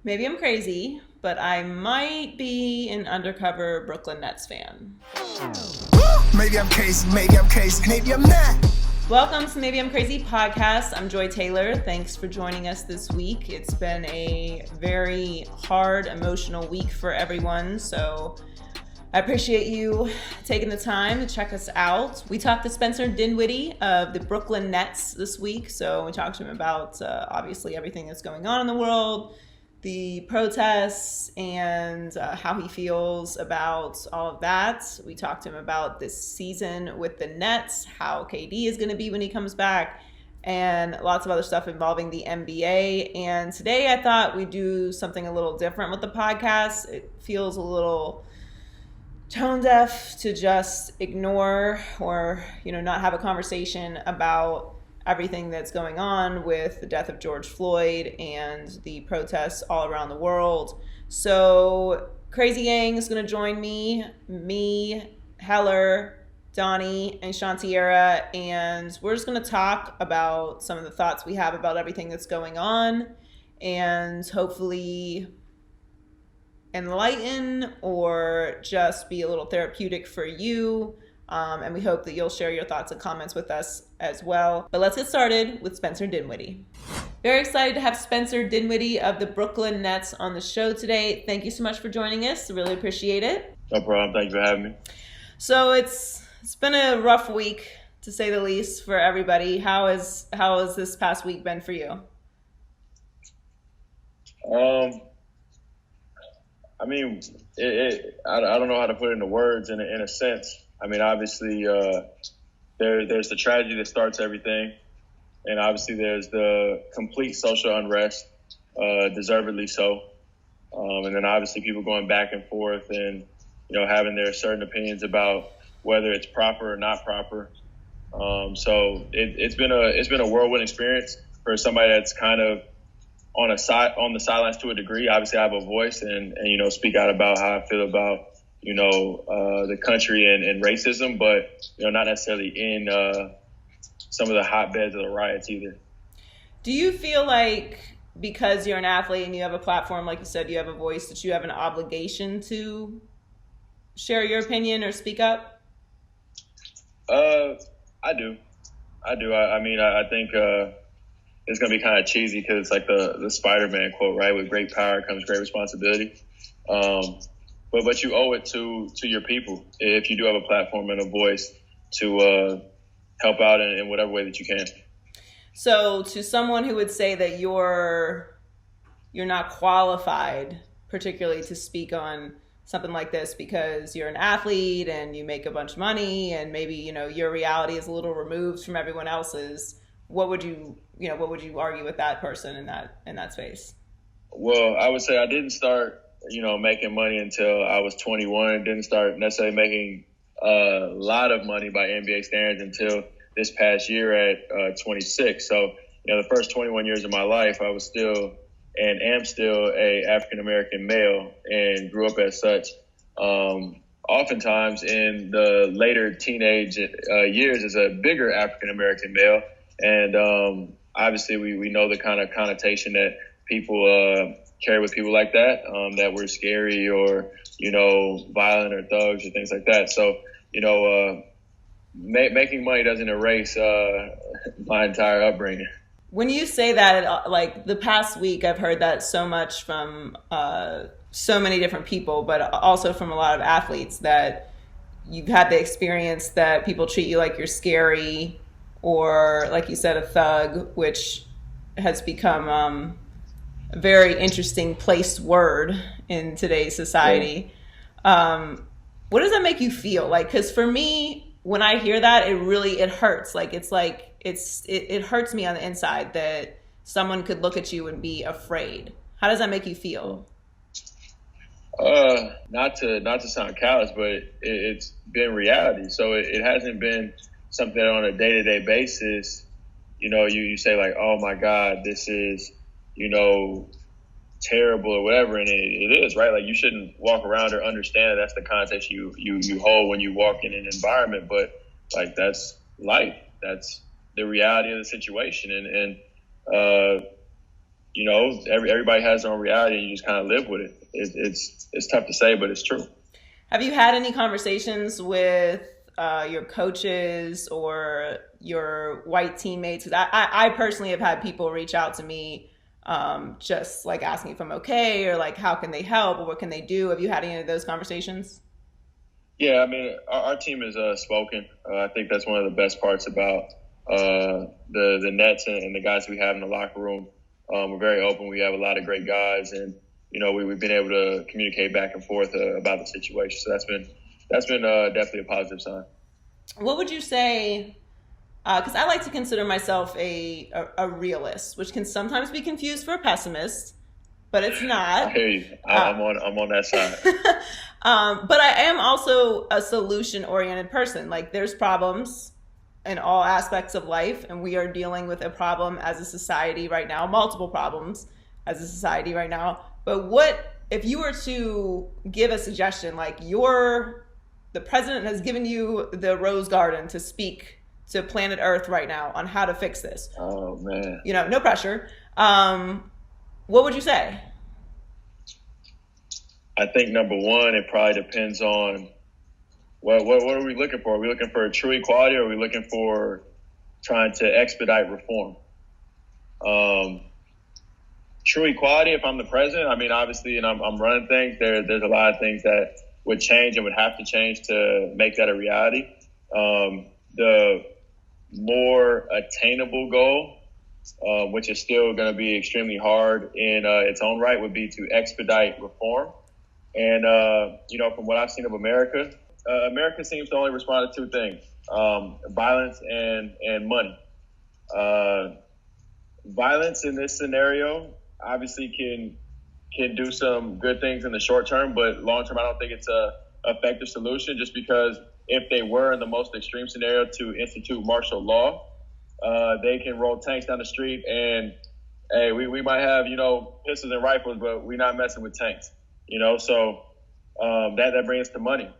Maybe I'm crazy, but I might be an undercover Brooklyn Nets fan. Maybe I'm crazy, maybe I'm not. Welcome to Maybe I'm Crazy podcast. I'm Joy Taylor. Thanks for joining us this week. It's been a very hard, emotional week for everyone, so I appreciate you taking the time to check us out. We talked to Spencer Dinwiddie of the Brooklyn Nets this week, so we talked to him about obviously everything that's going on in the world, the protests, and how he feels about all of that. We talked to him about this season with the Nets, how KD is going to be when he comes back, and lots of other stuff involving the NBA. And today I thought we'd do something a little different with the podcast. It feels a little tone deaf to just ignore or not have a conversation about everything that's going on with the death of George Floyd and the protests all around the world. So Crazy Gang is going to join me, Heller, Donnie, and Shantiera, and we're just going to talk about some of the thoughts we have about everything that's going on and hopefully enlighten or just be a little therapeutic for you. And we hope that you'll share your thoughts and comments with us as well. But let's get started with Spencer Dinwiddie. Very excited to have Spencer Dinwiddie of the Brooklyn Nets on the show today. Thank you so much for joining us. Really appreciate it. No problem. Thank you for having me. So it's been a rough week, to say the least, for everybody. How has this past week been for you? I mean, I don't know how to put it into words in a sense. I mean, obviously, there's the tragedy that starts everything. And obviously there's the complete social unrest, deservedly so. And then obviously people going back and forth and, having their certain opinions about whether it's proper or not proper. So it's been a whirlwind experience for somebody that's kind of on the sidelines to a degree. Obviously I have a voice and speak out about how I feel about, the country and racism, but, not necessarily in some of the hotbeds of the riots either. Do you feel like because you're an athlete and you have a platform, like you said, you have a voice, that you have an obligation to share your opinion or speak up? I do. I think it's going to be kind of cheesy because it's like the Spider-Man quote, right? With great power comes great responsibility. But you owe it to your people if you do have a platform and a voice to help out in whatever way that you can. So to someone who would say that you're not qualified particularly to speak on something like this because you're an athlete and you make a bunch of money and maybe, your reality is a little removed from everyone else's, what would you argue with that person in that space? Well, I would say I didn't start, making money until I was 21. Didn't start necessarily making a lot of money by NBA standards until this past year at 26. So, the first 21 years of my life, I was still and am still a African-American male and grew up as such. Oftentimes in the later teenage years as a bigger African-American male. And obviously we know the kind of connotation that people carry with people like that, that we're scary or, violent or thugs or things like that. So, making money doesn't erase my entire upbringing. When you say that, like the past week, I've heard that so much from so many different people, but also from a lot of athletes, that you've had the experience that people treat you like you're scary or, like you said, a thug, which has become a very interesting placed word in today's society. Yeah. What does that make you feel? Like, because for me, when I hear that, it hurts. It hurts me on the inside that someone could look at you and be afraid. How does that make you feel? Not to sound callous, but it's been reality. So it hasn't been something that on a day-to-day basis, you say like, oh my God, this is, terrible or whatever. And it is, right? Like you shouldn't walk around or understand that that's the context you hold when you walk in an environment, but like that's life. That's the reality of the situation. And everybody has their own reality, and you just kind of live with it. It's tough to say, but it's true. Have you had any conversations with your coaches or your white teammates? Because I personally have had people reach out to me just like asking if I'm okay, or like how can they help, or what can they do? Have you had any of those conversations? Yeah, I mean, our team is spoken. I think that's one of the best parts about the Nets and the guys we have in the locker room. We're very open. We have a lot of great guys, and we've been able to communicate back and forth about the situation. So that's been definitely a positive sign. What would you say? Because I like to consider myself a realist, which can sometimes be confused for a pessimist, but it's not. I hear you. I'm on that side. But I am also a solution-oriented person. Like, there's problems in all aspects of life, and we are dealing with a problem as a society right now, multiple problems as a society right now. But what if you were to give a suggestion, like the president has given you the rose garden to speak to planet Earth right now on how to fix this? Oh man. No pressure. What would you say? I think number one, it probably depends on what are we looking for? Are we looking for true equality, or are we looking for trying to expedite reform? True equality, if I'm the president, I mean, obviously, and I'm running things, there's a lot of things that would change and would have to change to make that a reality. The more attainable goal, which is still going to be extremely hard in its own right, would be to expedite reform. And, from what I've seen of America, America seems to only respond to two things, violence and money. Violence in this scenario obviously can do some good things in the short term, but long term, I don't think it's a effective solution, just because if they were in the most extreme scenario to institute martial law, they can roll tanks down the street and, hey, we might have, pistols and rifles, but we're not messing with tanks, so that brings us to money.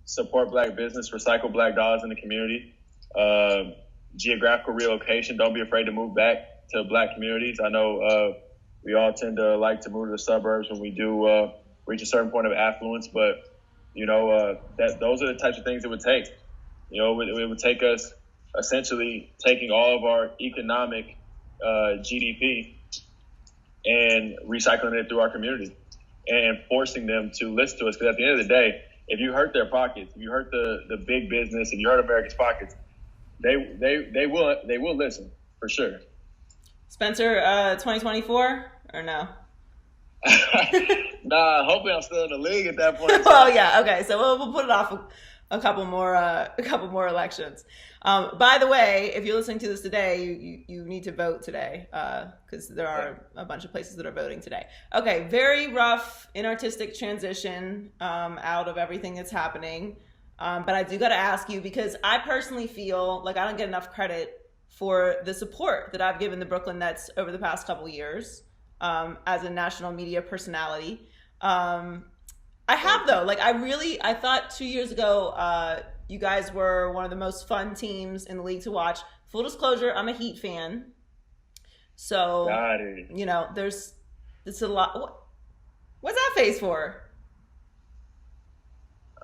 Support Black business, recycle Black dollars in the community, geographical relocation. Don't be afraid to move back to Black communities. I know we all tend to like to move to the suburbs when we do reach a certain point of affluence, but those are the types of things it would take. It would take us essentially taking all of our economic GDP and recycling it through our community and forcing them to listen to us. Because at the end of the day, if you hurt their pockets, if you hurt the big business, if you hurt America's pockets, they will listen for sure. Spencer, 2024 or no? Nah, hopefully I'm still in the league at that point. Well, yeah, okay. So we'll put it off a couple more elections. By the way, if you're listening to this today, you need to vote today because there are a bunch of places that are voting today. Okay, very rough, inartistic transition out of everything that's happening. But I do got to ask you, because I personally feel like I don't get enough credit for the support that I've given the Brooklyn Nets over the past couple of years as a national media personality. I have, though. Like, I thought 2 years ago, you guys were one of the most fun teams in the league to watch. Full disclosure, I'm a Heat fan. So, it's a lot. What's that face for?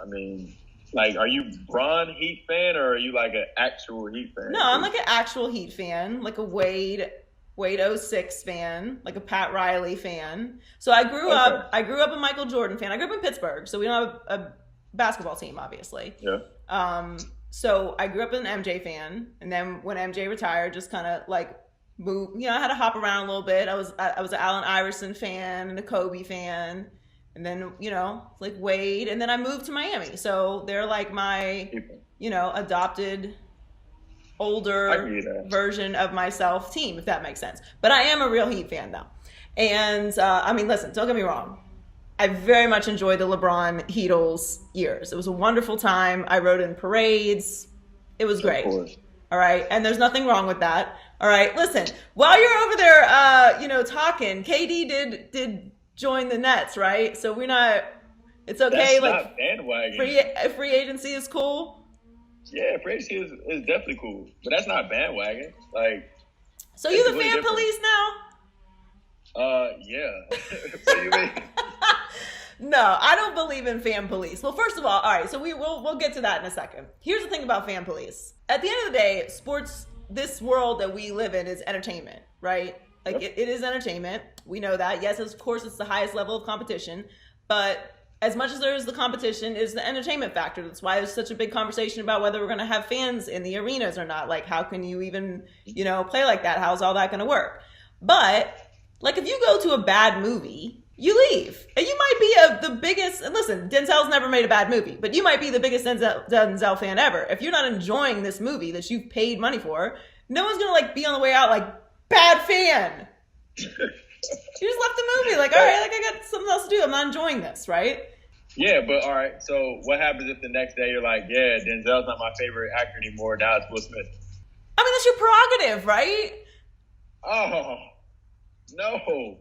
I mean, like, are you Bron Heat fan, or are you like an actual Heat fan? No, I'm like an actual Heat fan, like a Wade 06 fan, like a Pat Riley fan. So I grew up a Michael Jordan fan. I grew up in Pittsburgh, so we don't have a basketball team, obviously. Yeah. So I grew up an MJ fan, and then when MJ retired, just kind of like moved. I had to hop around a little bit. I was an Allen Iverson fan and a Kobe fan, and then like Wade, and then I moved to Miami. So they're like my adopted older version of myself team, if that makes sense. But I am a real Heat fan, though. And I mean, listen, don't get me wrong. I very much enjoyed the LeBron Heatles years. It was a wonderful time. I rode in parades. It was great. All right. And there's nothing wrong with that. All right. Listen, while you're over there, talking, KD did join the Nets, right? So it's okay. That's not bandwagon. Free agency is cool. Yeah, free agency is definitely cool. But that's not bandwagon. Like, So you the fan police now? Yeah. What do you mean? No, I don't believe in fan police. Well, first of all right, so we'll get to that in a second. Here's the thing about fan police. At the end of the day, sports, this world that we live in is entertainment, right? Like it is entertainment. We know that. Yes, of course, it's the highest level of competition, but as much as there is the competition, is the entertainment factor. That's why there's such a big conversation about whether we're going to have fans in the arenas or not. Like, how can you even, play like that? How's all that going to work? But like, if you go to a bad movie, you leave, and you might be the biggest. And listen, Denzel's never made a bad movie, but you might be the biggest Denzel fan ever. If you're not enjoying this movie that you've paid money for, no one's gonna like be on the way out like bad fan. You just left the movie like, all right, like I got something else to do. I'm not enjoying this, right? Yeah, but all right. So what happens if the next day you're like, yeah, Denzel's not my favorite actor anymore. Now it's Will Smith. I mean, that's your prerogative, right? Oh, no.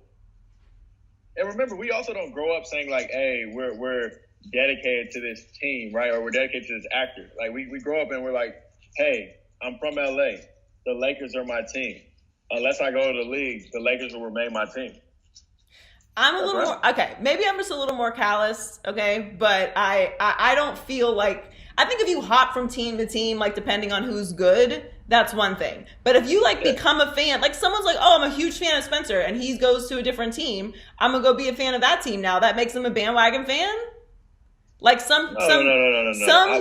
And remember, we also don't grow up saying like, hey, we're dedicated to this team, right? Or we're dedicated to this actor. Like we grow up and we're like, hey, I'm from LA. The Lakers are my team. Unless I go to the league, the Lakers will remain my team. I'm a little more, okay, maybe I'm just a little more callous, okay? But I don't feel like, I think if you hop from team to team, like depending on who's good, that's one thing. But if you like become a fan, like someone's like, oh, I'm a huge fan of Spencer, and he goes to a different team, I'm gonna go be a fan of that team now. That makes him a bandwagon fan? Like No.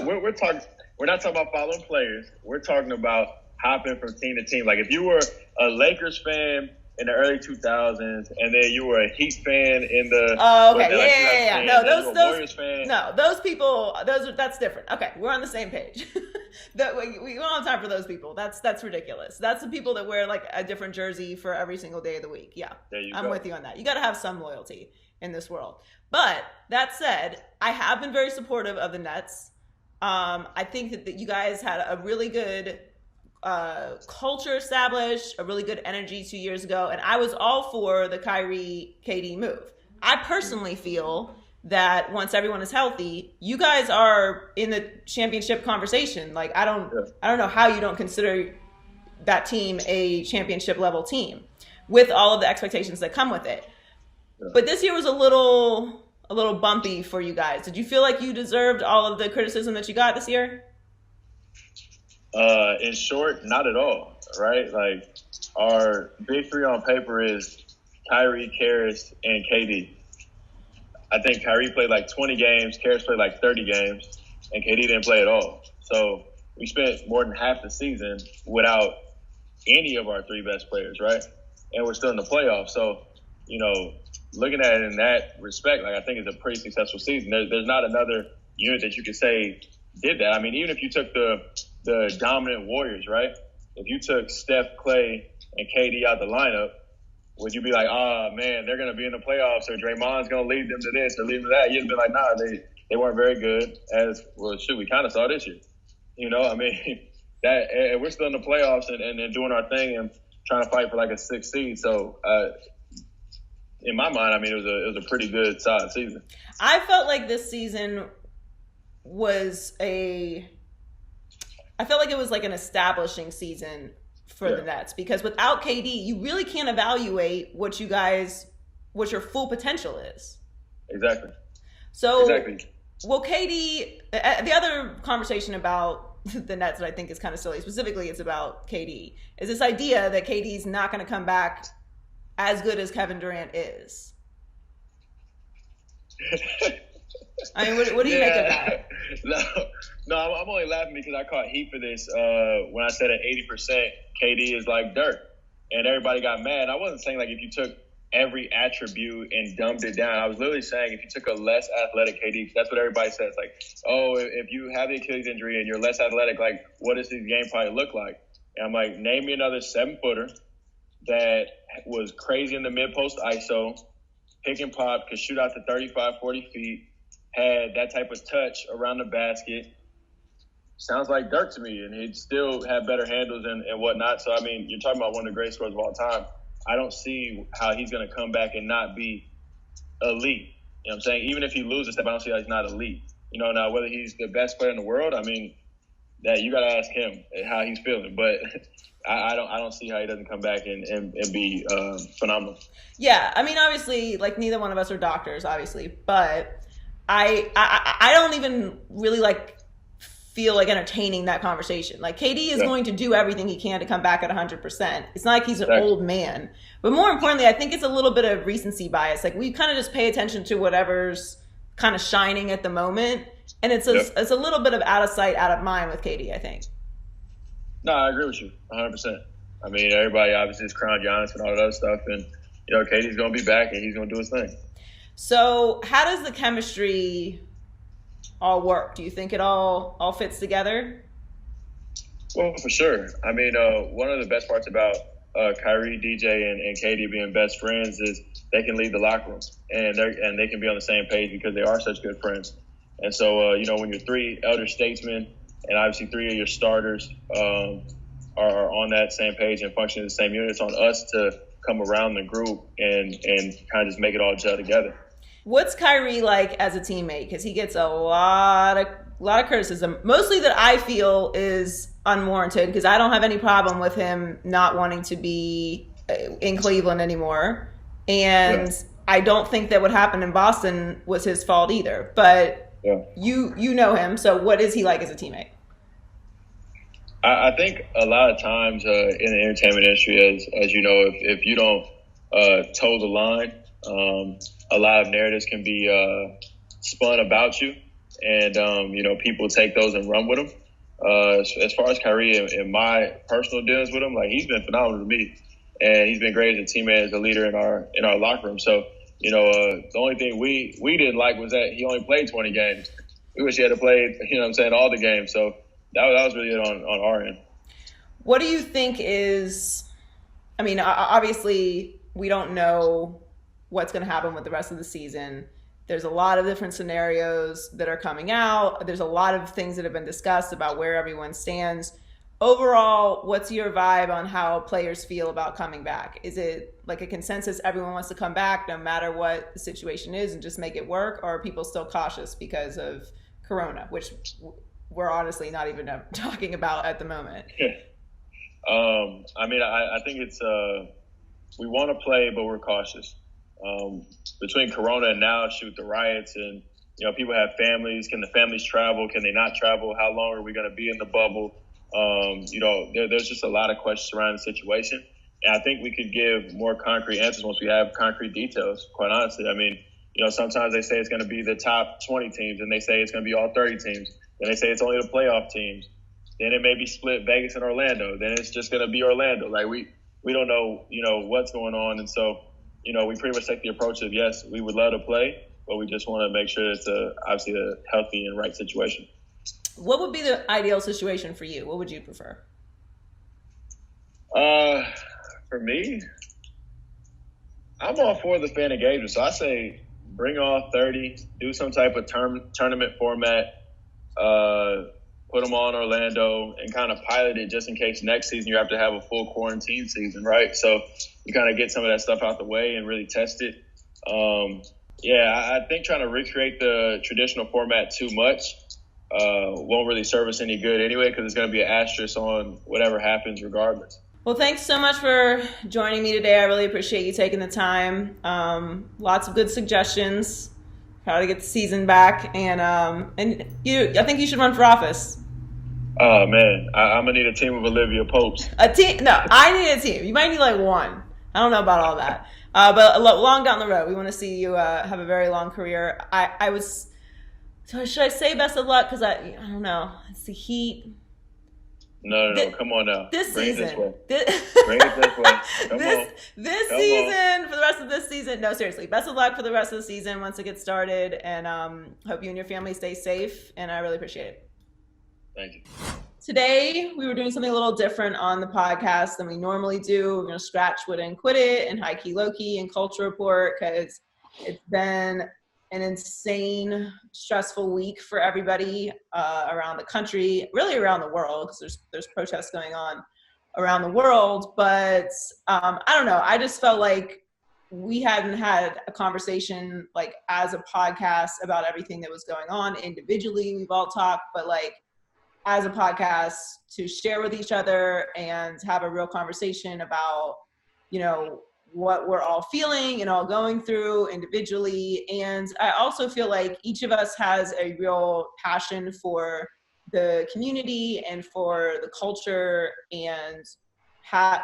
We're talking, we're not talking about following players. We're talking about hopping from team to team. Like if you were a Lakers fan in the early 2000s, and then you were a Heat fan in the yeah. No, those Warriors fan. No, those people. That's different. Okay, we're on the same page. We don't have time for those people. That's ridiculous. That's the people that wear like a different jersey for every single day of the week. Yeah, I'm with you on that. You got to have some loyalty in this world. But that said, I have been very supportive of the Nets. I think that you guys had a really good culture established, a really good energy 2 years ago, and I was all for the Kyrie KD move. I personally feel that once everyone is healthy, you guys are in the championship conversation. Like I don't know how you don't consider that team a championship level team with all of the expectations that come with it. But this year was a little bumpy for you guys. Did you feel like you deserved all of the criticism that you got this year? In short, not at all, right? Like, our big three on paper is Kyrie, Karras, and KD. I think Kyrie played like 20 games, Karras played like 30 games, and KD didn't play at all. So we spent more than half the season without any of our three best players, right? And we're still in the playoffs. So, looking at it in that respect, like I think it's a pretty successful season. There's not another unit that you could say did that. I mean, even if you took the dominant Warriors, right? If you took Steph, Clay, and KD out the lineup, would you be like, man, they're going to be in the playoffs, or Draymond's going to lead them to this or lead them to that? You'd be like, nah, they weren't very good. We kind of saw this year. I mean, that we're still in the playoffs and doing our thing and trying to fight for like a 6th seed. So, in my mind, I mean, it was a pretty good, solid season. I felt like this season was I felt like it was like an establishing season for the Nets, because without KD, you really can't evaluate what your full potential is. Exactly. So, well, KD, the other conversation about the Nets that I think is kind of silly, specifically it's about KD, is this idea that KD's not going to come back as good as Kevin Durant is. I mean, what do you make of that? No, I'm only laughing because I caught heat for this when I said at 80%, KD is like dirt. And everybody got mad. I wasn't saying like if you took every attribute and dumbed it down. I was literally saying if you took a less athletic KD, that's what everybody says. Like, oh, if you have the Achilles injury and you're less athletic, like, what does his game probably look like? And I'm like, name me another 7-footer that was crazy in the mid-post ISO, pick and pop, could shoot out to 35, 40 feet, had that type of touch around the basket. Sounds like Dirk to me, and he'd still have better handles and whatnot. So, I mean, you're talking about one of the greatest scorers of all time. I don't see how he's going to come back and not be elite. You know what I'm saying? Even if he loses step, I don't see how he's not elite. You know, now whether he's the best player in the world, I mean, that you got to ask him how he's feeling. But I don't see how he doesn't come back and be phenomenal. Yeah, I mean, obviously, like neither one of us are doctors, obviously, but I don't even really like feel like entertaining that conversation. Like KD is going to do everything he can to come back at 100%. It's not like he's an old man, but more importantly, I think it's a little bit of recency bias. Like we kind of just pay attention to whatever's kind of shining at the moment, and it's a little bit of out of sight, out of mind with KD, I think. No, I agree with you 100%. I mean, everybody obviously is crowned Giannis and all that other stuff, and KD's going to be back and he's going to do his thing. So how does the chemistry all work? Do you think it all fits together? Well, for sure. I mean, one of the best parts about Kyrie, DJ, and KD being best friends is they can lead the locker room, and they can be on the same page because they are such good friends. And so, when you're three elder statesmen and obviously three of your starters are on that same page and function in the same unit, it's on us to come around the group and kind of just make it all gel together. What's Kyrie like as a teammate? Because he gets a lot of criticism, mostly that I feel is unwarranted, because I don't have any problem with him not wanting to be in Cleveland anymore. And I don't think that what happened in Boston was his fault either. But you know him, so what is he like as a teammate? I think a lot of times in the entertainment industry, as you know, if you don't toe the line, a lot of narratives can be spun about you, and people take those and run with them. As far as Kyrie and my personal dealings with him, like he's been phenomenal to me, and he's been great as a teammate, as a leader in our locker room. So the only thing we didn't like was that he only played 20 games. We wish he had to play, all the games. So that was really it on our end. What do you think is? I mean, obviously we don't know what's going to happen with the rest of the season. There's a lot of different scenarios that are coming out. There's a lot of things that have been discussed about where everyone stands. Overall, what's your vibe on how players feel about coming back? Is it like a consensus everyone wants to come back no matter what the situation is and just make it work? Or are people still cautious because of Corona, which we're honestly not even talking about at the moment? I mean, I think it's we want to play, but we're cautious. Between Corona and now, the riots and, people have families. Can the families travel? Can they not travel? How long are we going to be in the bubble? There's just a lot of questions around the situation. And I think we could give more concrete answers once we have concrete details, quite honestly. I mean, sometimes they say it's going to be the top 20 teams, and they say it's going to be all 30 teams. Then they say it's only the playoff teams. Then it may be split Vegas and Orlando. Then it's just going to be Orlando. Like, we don't know, what's going on. And so, we pretty much take the approach of, yes, we would love to play, but we just want to make sure it's obviously a healthy and right situation. What would be the ideal situation for you? What would you prefer? For me, I'm all for the fan engagement. So I say bring all 30, do some type of tournament format, put them on Orlando, and kind of pilot it just in case next season you have to have a full quarantine season, right? So you kind of get some of that stuff out the way and really test it. I think trying to recreate the traditional format too much won't really serve us any good anyway, because it's going to be an asterisk on whatever happens regardless. Well, thanks so much for joining me today. I really appreciate you taking the time. Lots of good suggestions, how to get the season back, and I think you should run for office. Oh man, I'm gonna need a team of Olivia Popes. A team? No, I need a team. You might need like one. I don't know about all that, but long down the road, we want to see you have a very long career. So should I say best of luck? Because I don't know. It's the Heat. No, come on now. This Bring season. Bring it this way. This season, for the rest of this season. No, seriously. Best of luck for the rest of the season once it gets started. And hope you and your family stay safe. And I really appreciate it. Thank you. Today, we were doing something a little different on the podcast than we normally do. We're going to scratch What and Quit It and High Key Low Key and Culture Report, because it's been an insane, stressful week for everybody around the country, really around the world, because there's protests going on around the world. But I don't know. I just felt like we hadn't had a conversation like as a podcast about everything that was going on individually. We've all talked, but like as a podcast to share with each other and have a real conversation about, what we're all feeling and all going through individually. And I also feel like each of us has a real passion for the community and for the culture, and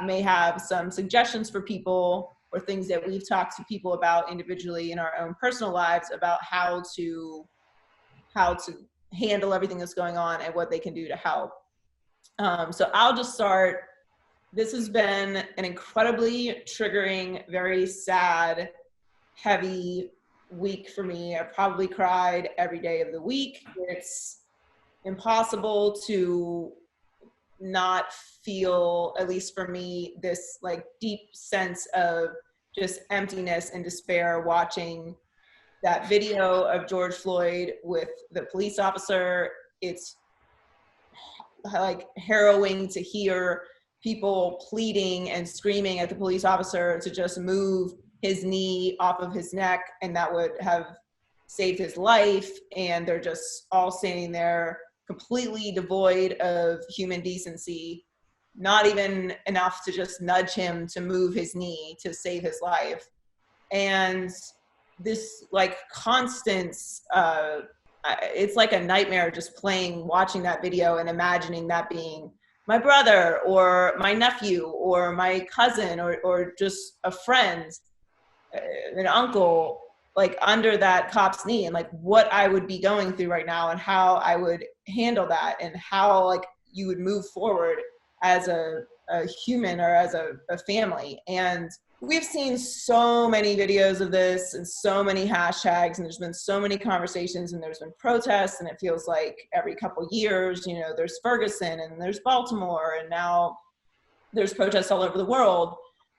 may have some suggestions for people or things that we've talked to people about individually in our own personal lives about how to handle everything that's going on and what they can do to help. So I'll just start. This has been an incredibly triggering, very sad, heavy week for me. I probably cried every day of the week. It's impossible to not feel, at least for me, this like deep sense of just emptiness and despair watching that video of George Floyd with the police officer. It's like harrowing to hear people pleading and screaming at the police officer to just move his knee off of his neck, and that would have saved his life. And they're just all standing there completely devoid of human decency, not even enough to just nudge him to move his knee to save his life. And this like constant, it's like a nightmare just watching that video and imagining that being my brother or my nephew or my cousin or just a friend, an uncle, like under that cop's knee, and like what I would be going through right now and how I would handle that and how like you would move forward as a human or as a family. And we've seen so many videos of this and so many hashtags, and there's been so many conversations, and there's been protests, and it feels like every couple years, there's Ferguson and there's Baltimore, and now there's protests all over the world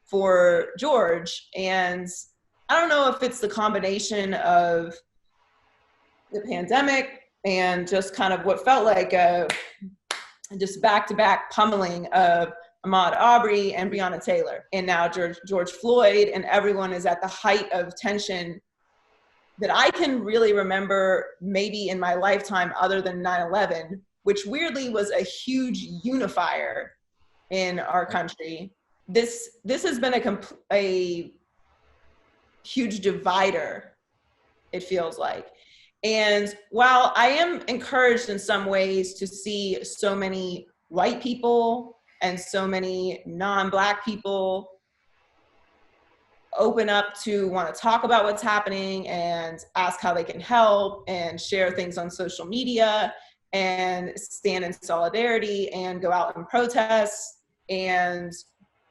for George. And I don't know if it's the combination of the pandemic and just kind of what felt like a just back-to-back pummeling of Ahmaud Arbery and Breonna Taylor, and now George Floyd, and everyone is at the height of tension that I can really remember maybe in my lifetime other than 9/11, which weirdly was a huge unifier in our country. This has been a huge divider, it feels like. And while I am encouraged in some ways to see so many white people and so many non-Black people open up to want to talk about what's happening and ask how they can help and share things on social media and stand in solidarity and go out and protest, and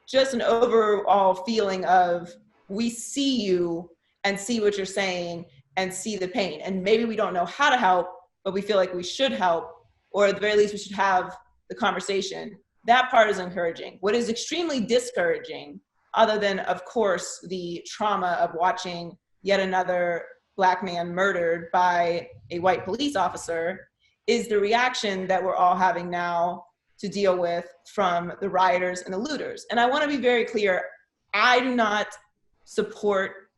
just an overall feeling of we see you and see what you're saying and see the pain. And maybe we don't know how to help, but we feel like we should help, or at the very least we should have the conversation. That part is encouraging. What is extremely discouraging, other than, of course, the trauma of watching yet another Black man murdered by a white police officer, is the reaction that we're all having now to deal with from the rioters and the looters. And I want to be very clear, I do not support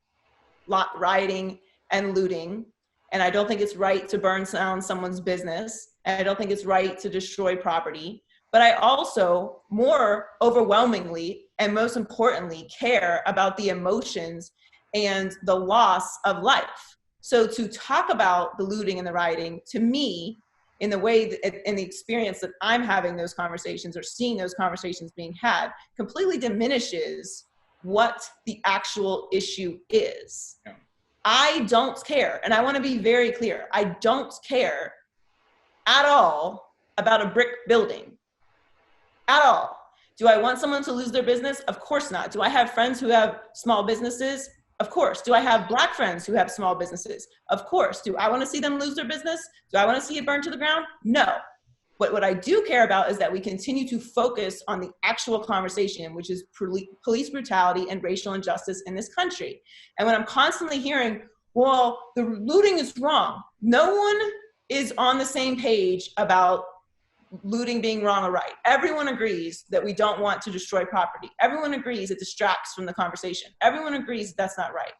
rioting and looting, and I don't think it's right to burn down someone's business, and I don't think it's right to destroy property. But I also, more overwhelmingly and most importantly, care about the emotions and the loss of life. So to talk about the looting and the rioting, to me, in the way that, in the experience that I'm having those conversations or seeing those conversations being had, completely diminishes what the actual issue is. Yeah. I don't care, and I want to be very clear, I don't care at all about a brick building. At all. Do I want someone to lose their business? Of course not. Do I have friends who have small businesses? Of course. Do I have Black friends who have small businesses? Of course. Do I want to see them lose their business? Do I want to see it burn to the ground? No. But what I do care about is that we continue to focus on the actual conversation, which is police brutality and racial injustice in this country. And when I'm constantly hearing, well, the looting is wrong, no one is on the same page about looting being wrong or right. Everyone agrees that we don't want to destroy property. Everyone agrees it distracts from the conversation. Everyone agrees that's not right.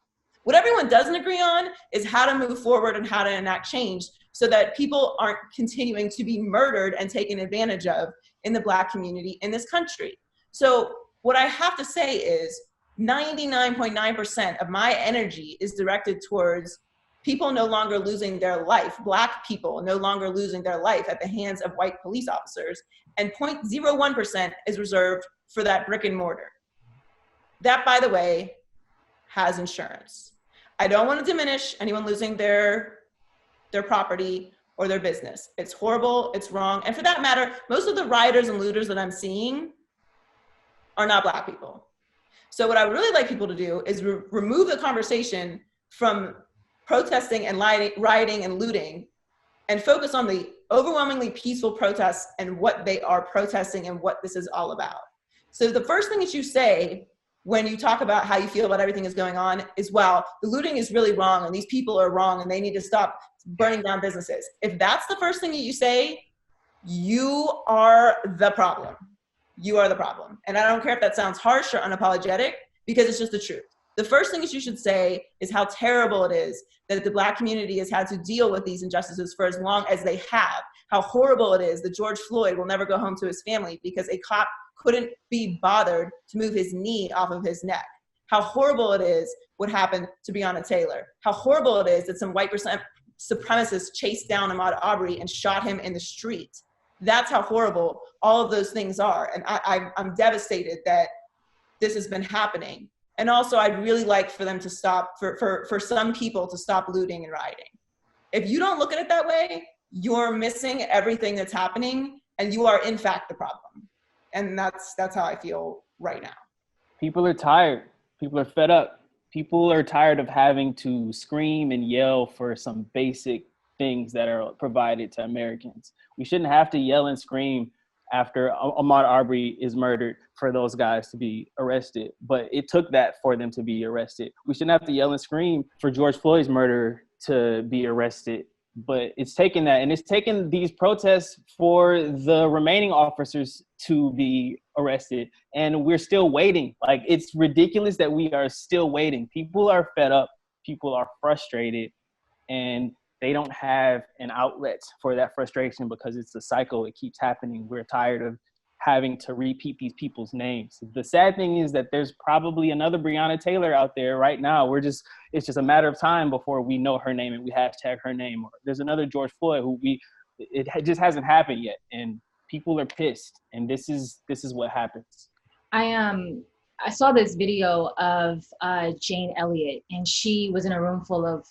What everyone doesn't agree on is how to move forward and how to enact change so that people aren't continuing to be murdered and taken advantage of in the Black community in this country. So what I have to say is 99.9% of my energy is directed towards people no longer losing their life, Black people no longer losing their life at the hands of white police officers, and 0.01% is reserved for that brick and mortar. That, by the way, has insurance. I don't want to diminish anyone losing their property or their business. It's horrible, it's wrong. And for that matter, most of the rioters and looters that I'm seeing are not Black people. So what I would really like people to do is remove the conversation from protesting and rioting and looting and focus on the overwhelmingly peaceful protests and what they are protesting and what this is all about. So the first thing that you say when you talk about how you feel about everything that's going on is, well, the looting is really wrong and these people are wrong and they need to stop burning down businesses. If that's the first thing that you say, you are the problem. You are the problem. And I don't care if that sounds harsh or unapologetic, because it's just the truth. The first thing that you should say is how terrible it is that the Black community has had to deal with these injustices for as long as they have. How horrible it is that George Floyd will never go home to his family because a cop couldn't be bothered to move his knee off of his neck. How horrible it is what happened to Breonna Taylor. How horrible it is that some white supremacists chased down Ahmaud Arbery and shot him in the street. That's how horrible all of those things are. And I'm devastated that this has been happening. And also, I'd really like for them to stop, for some people to stop looting and rioting. If you don't look at it that way, you're missing everything that's happening, and you are in fact the problem. And that's how I feel right now. People are tired. People are fed up. People are tired of having to scream and yell for some basic things that are provided to Americans. We shouldn't have to yell and scream after Ahmaud Arbery is murdered for those guys to be arrested. But it took that for them to be arrested. We shouldn't have to yell and scream for George Floyd's murder to be arrested. But it's taken that, and it's taken these protests for the remaining officers to be arrested. And we're still waiting. Like, it's ridiculous that we are still waiting. People are fed up. People are frustrated. And they don't have an outlet for that frustration because it's a cycle. It keeps happening. We're tired of having to repeat these people's names. The sad thing is that there's probably another Breonna Taylor out there right now. It's just a matter of time before we know her name and we hashtag her name. Or there's another George Floyd who it just hasn't happened yet. And people are pissed. And this is what happens. I saw this video of Jane Elliott, and she was in a room full of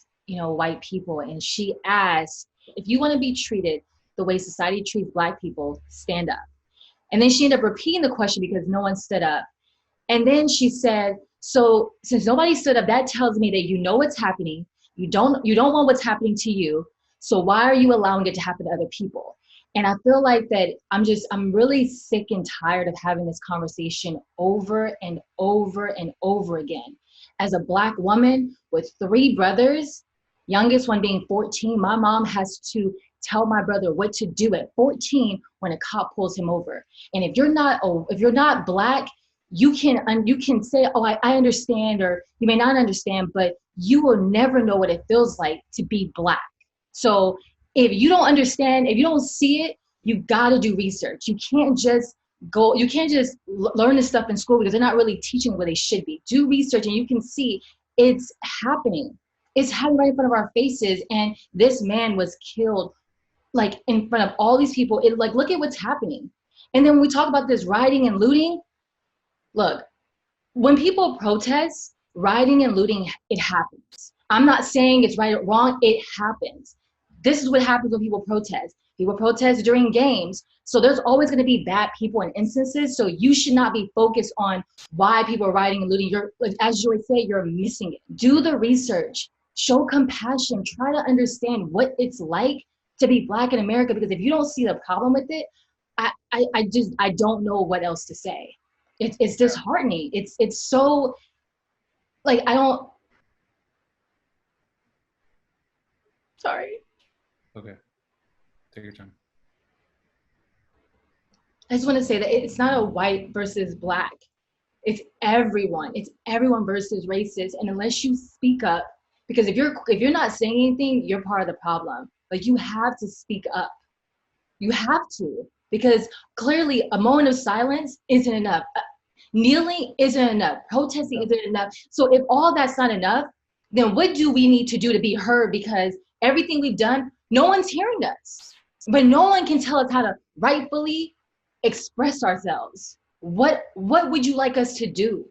white people, and she asked, if you want to be treated the way society treats Black people, stand up. And then she ended up repeating the question because no one stood up. And then she said, so since nobody stood up, that tells me that you know what's happening. You don't want what's happening to you. So why are you allowing it to happen to other people? And I feel like that I'm really sick and tired of having this conversation over and over and over again. As a Black woman with 3 brothers, youngest one being 14, my mom has to tell my brother what to do at 14 when a cop pulls him over. And if you're not Black, you can say, oh, I understand, or you may not understand, but you will never know what it feels like to be Black. So if you don't understand, if you don't see it, you got to do research. You can't just learn this stuff in school because they're not really teaching what they should be. Do research, and you can see it's happening. It's happening right in front of our faces. And this man was killed like in front of all these people. Look at what's happening. And then when we talk about this rioting and looting, look, when people protest, rioting and looting, it happens. I'm not saying it's right or wrong, it happens. This is what happens when people protest. People protest during games. So there's always going to be bad people in instances. So you should not be focused on why people are rioting and looting. As you would say, you're missing it. Do the research, show compassion, try to understand what it's like to be Black in America, because if you don't see the problem with it, I don't know what else to say. It's disheartening. It's so, like, sorry. Okay, take your time. I just want to say that it's not a white versus Black It's everyone. It's everyone versus racist. And unless you speak up, because if you're not saying anything, you're part of the problem. Like, you have to speak up. You have to, because clearly a moment of silence isn't enough. Kneeling isn't enough. Protesting isn't enough. So if all that's not enough, then what do we need to do to be heard? Because everything we've done, no one's hearing us. But no one can tell us how to rightfully express ourselves. What would you like us to do?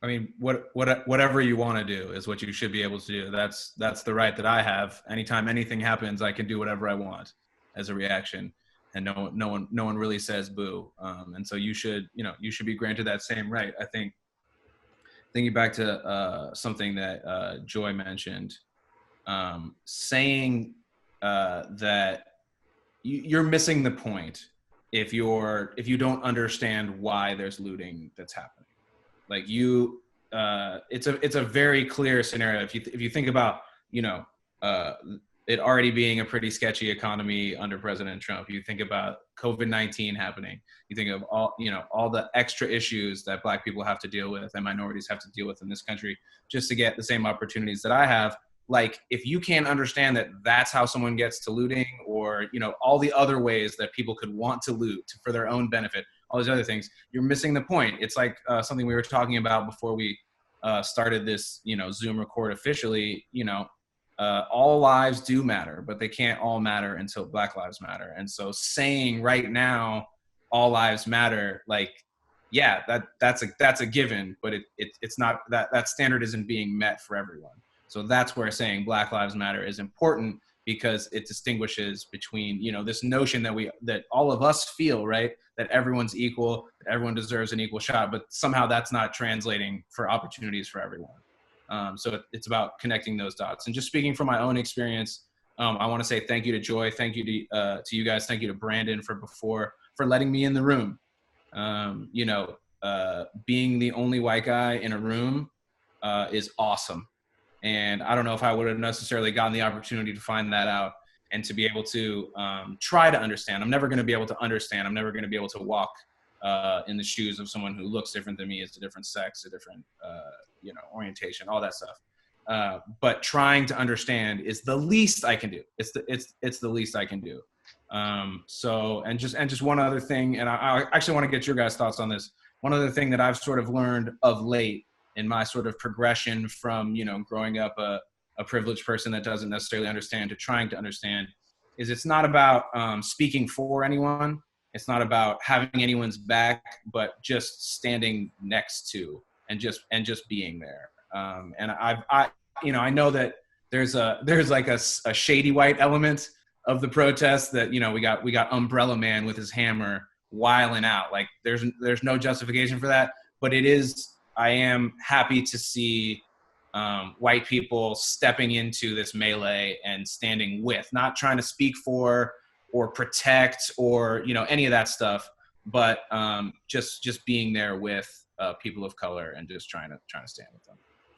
I mean, whatever you want to do is what you should be able to do. That's the right that I have. Anytime anything happens, I can do whatever I want as a reaction, and no one really says boo. And so you should be granted that same right. I think, thinking back to something that Joy mentioned, saying that you're missing the point if you don't understand why there's looting that's happening. Like it's a very clear scenario. If you think about, it already being a pretty sketchy economy under President Trump, you think about COVID-19 happening, you think of all the extra issues that Black people have to deal with and minorities have to deal with in this country just to get the same opportunities that I have. Like, if you can't understand that that's how someone gets to looting, or, all the other ways that people could want to loot for their own benefit, all these other things, you're missing the point. It's like something we were talking about before we started this, Zoom record officially. All lives do matter, but they can't all matter until Black lives matter. And so saying right now, all lives matter, like, yeah, that's a given, but it's not, that standard isn't being met for everyone. So that's where saying Black Lives Matter is important, because it distinguishes between, this notion that all of us feel, right, that everyone's equal, that everyone deserves an equal shot, but somehow that's not translating for opportunities for everyone. So it's about connecting those dots. And just speaking from my own experience, I want to say thank you to Joy, thank you to you guys, thank you to Brandon for letting me in the room. Being the only white guy in a room is awesome. And I don't know if I would have necessarily gotten the opportunity to find that out and to be able to try to understand. I'm never going to be able to understand. I'm never going to be able to walk in the shoes of someone who looks different than me, is a different sex, a different, orientation, all that stuff. But trying to understand is the least I can do. It's the least I can do. And just one other thing, and I actually want to get your guys' thoughts on this. One other thing that I've sort of learned of late in my sort of progression from, growing up a privileged person that doesn't necessarily understand to trying to understand, is it's not about speaking for anyone. It's not about having anyone's back, but just standing next to and just being there. And I know that there's like a shady white element of the protest that, we got Umbrella Man with his hammer wiling out. Like, there's no justification for that, but I am happy to see white people stepping into this melee and standing with, not trying to speak for or protect or, any of that stuff, but just being there with people of color and just trying to stand with them.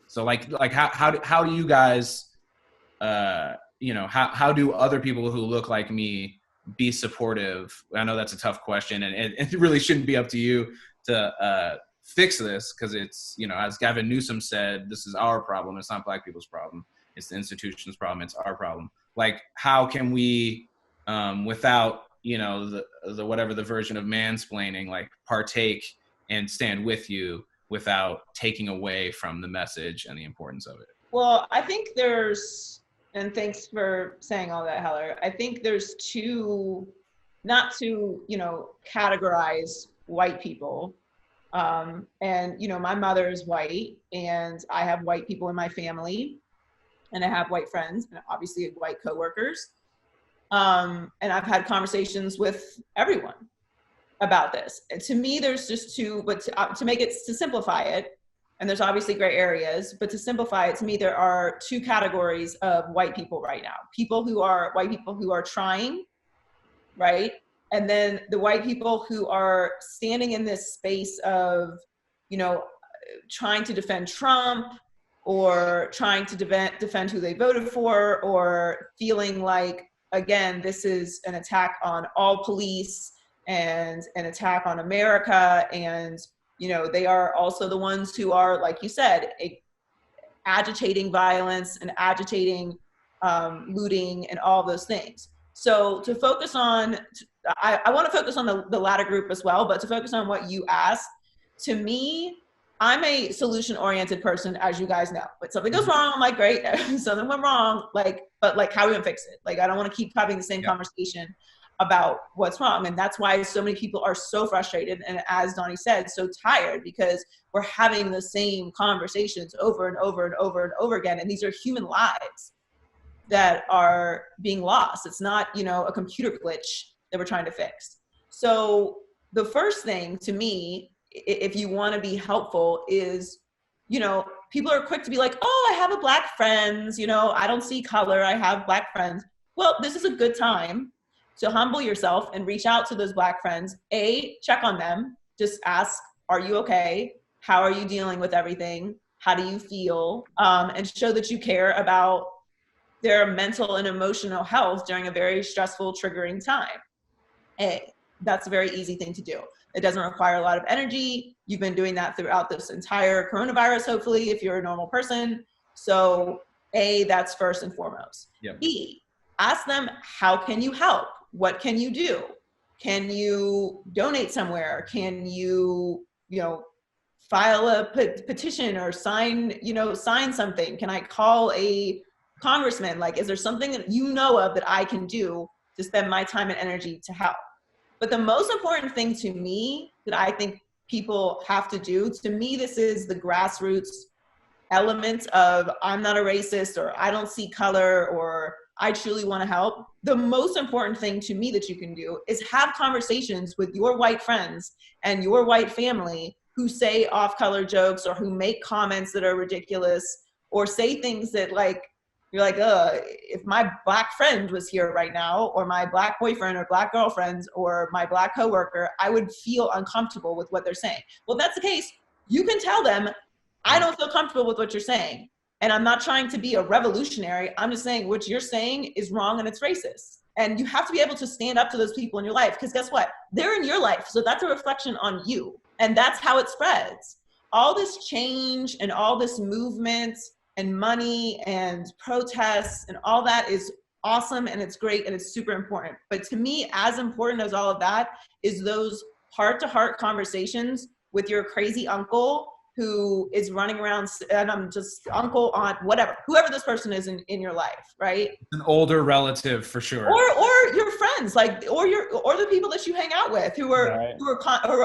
So like how do you guys, how do other people who look like me be supportive? I know that's a tough question, and it really shouldn't be up to you to fix this, because it's, as Gavin Newsom said, this is our problem. It's not Black people's problem. It's the institution's problem. It's our problem. Like, how can we, without, the whatever the version of mansplaining, like, partake and stand with you without taking away from the message and the importance of it? Well, I think and thanks for saying all that, Heller. I think there's not to, categorize white people. And, my mother is white, and I have white people in my family, and I have white friends, and obviously white coworkers. And I've had conversations with everyone about this. And to me, there's just to simplify it, and there's obviously gray areas, but to simplify it, to me, there are two categories of white people right now. White people who are trying, right? And then the white people who are standing in this space of, trying to defend Trump, or trying to defend who they voted for, or feeling like, again, this is an attack on all police and an attack on America, and You know, they are also the ones who are, like you said, agitating violence and agitating looting and all those things. So to focus on, I want to focus on the latter group as well, but to focus on what you asked, to me, I'm a solution-oriented person, as you guys know. But something goes wrong, I'm like, great, something went wrong, like, but like, how are we gonna fix it? Like, I don't want to keep having the same conversation about what's wrong. And that's why so many people are so frustrated. And as Donnie said, so tired, because we're having the same conversations over and over and over and over again. And these are human lives that are being lost. It's not, you know, a computer glitch that we're trying to fix. So the first thing to me, if you want to be helpful, is, you know, people are quick to be like, oh, I have a black friends, you know, I don't see color, I have black friends. Well, this is a good time to humble yourself and reach out to those black friends. Check on them. Just ask, are you okay? How are you dealing with everything? How do you feel? And show that you care about their mental and emotional health during a very stressful, triggering time. That's a very easy thing to do. It doesn't require a lot of energy. You've been doing that throughout this entire coronavirus, hopefully, if you're a normal person. So that's first and foremost. Yep. B, ask them, how can you help? What can you do? Can you donate somewhere? Can you, you know, file a petition or sign something? Can I call a congressman? Like, is there something that you know of that I can do to spend my time and energy to help? But the most important thing to me that I think people have to do, to me, this is the grassroots element of, I'm not a racist, or I don't see color, or I truly want to help. The most important thing to me that you can do is have conversations with your white friends and your white family who say off-color jokes, or who make comments that are ridiculous, or say things that, like, you're like, if my black friend was here right now, or my black boyfriend or black girlfriend or my black coworker, I would feel uncomfortable with what they're saying. Well, if that's the case, you can tell them, I don't feel comfortable with what you're saying. And I'm not trying to be a revolutionary. I'm just saying what you're saying is wrong and it's racist. And you have to be able to stand up to those people in your life, because guess what? They're in your life. So that's a reflection on you. And that's how it spreads. All this change and all this movement and money and protests and all that is awesome, and it's great, and it's super important. But to me, as important as all of that is those heart-to-heart conversations with your crazy uncle who is running around, and I'm just uncle, aunt, whatever, whoever this person is in your life, right? An older relative for sure. Or your friends, like, or the people that you hang out with who are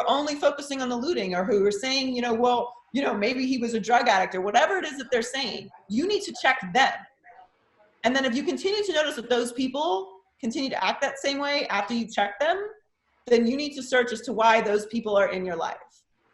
only focusing on the looting, or who are saying, you know, well, you know, maybe he was a drug addict, or whatever it is that they're saying. You need to check them. And then if you continue to notice that those people continue to act that same way after you check them, then you need to search as to why those people are in your life.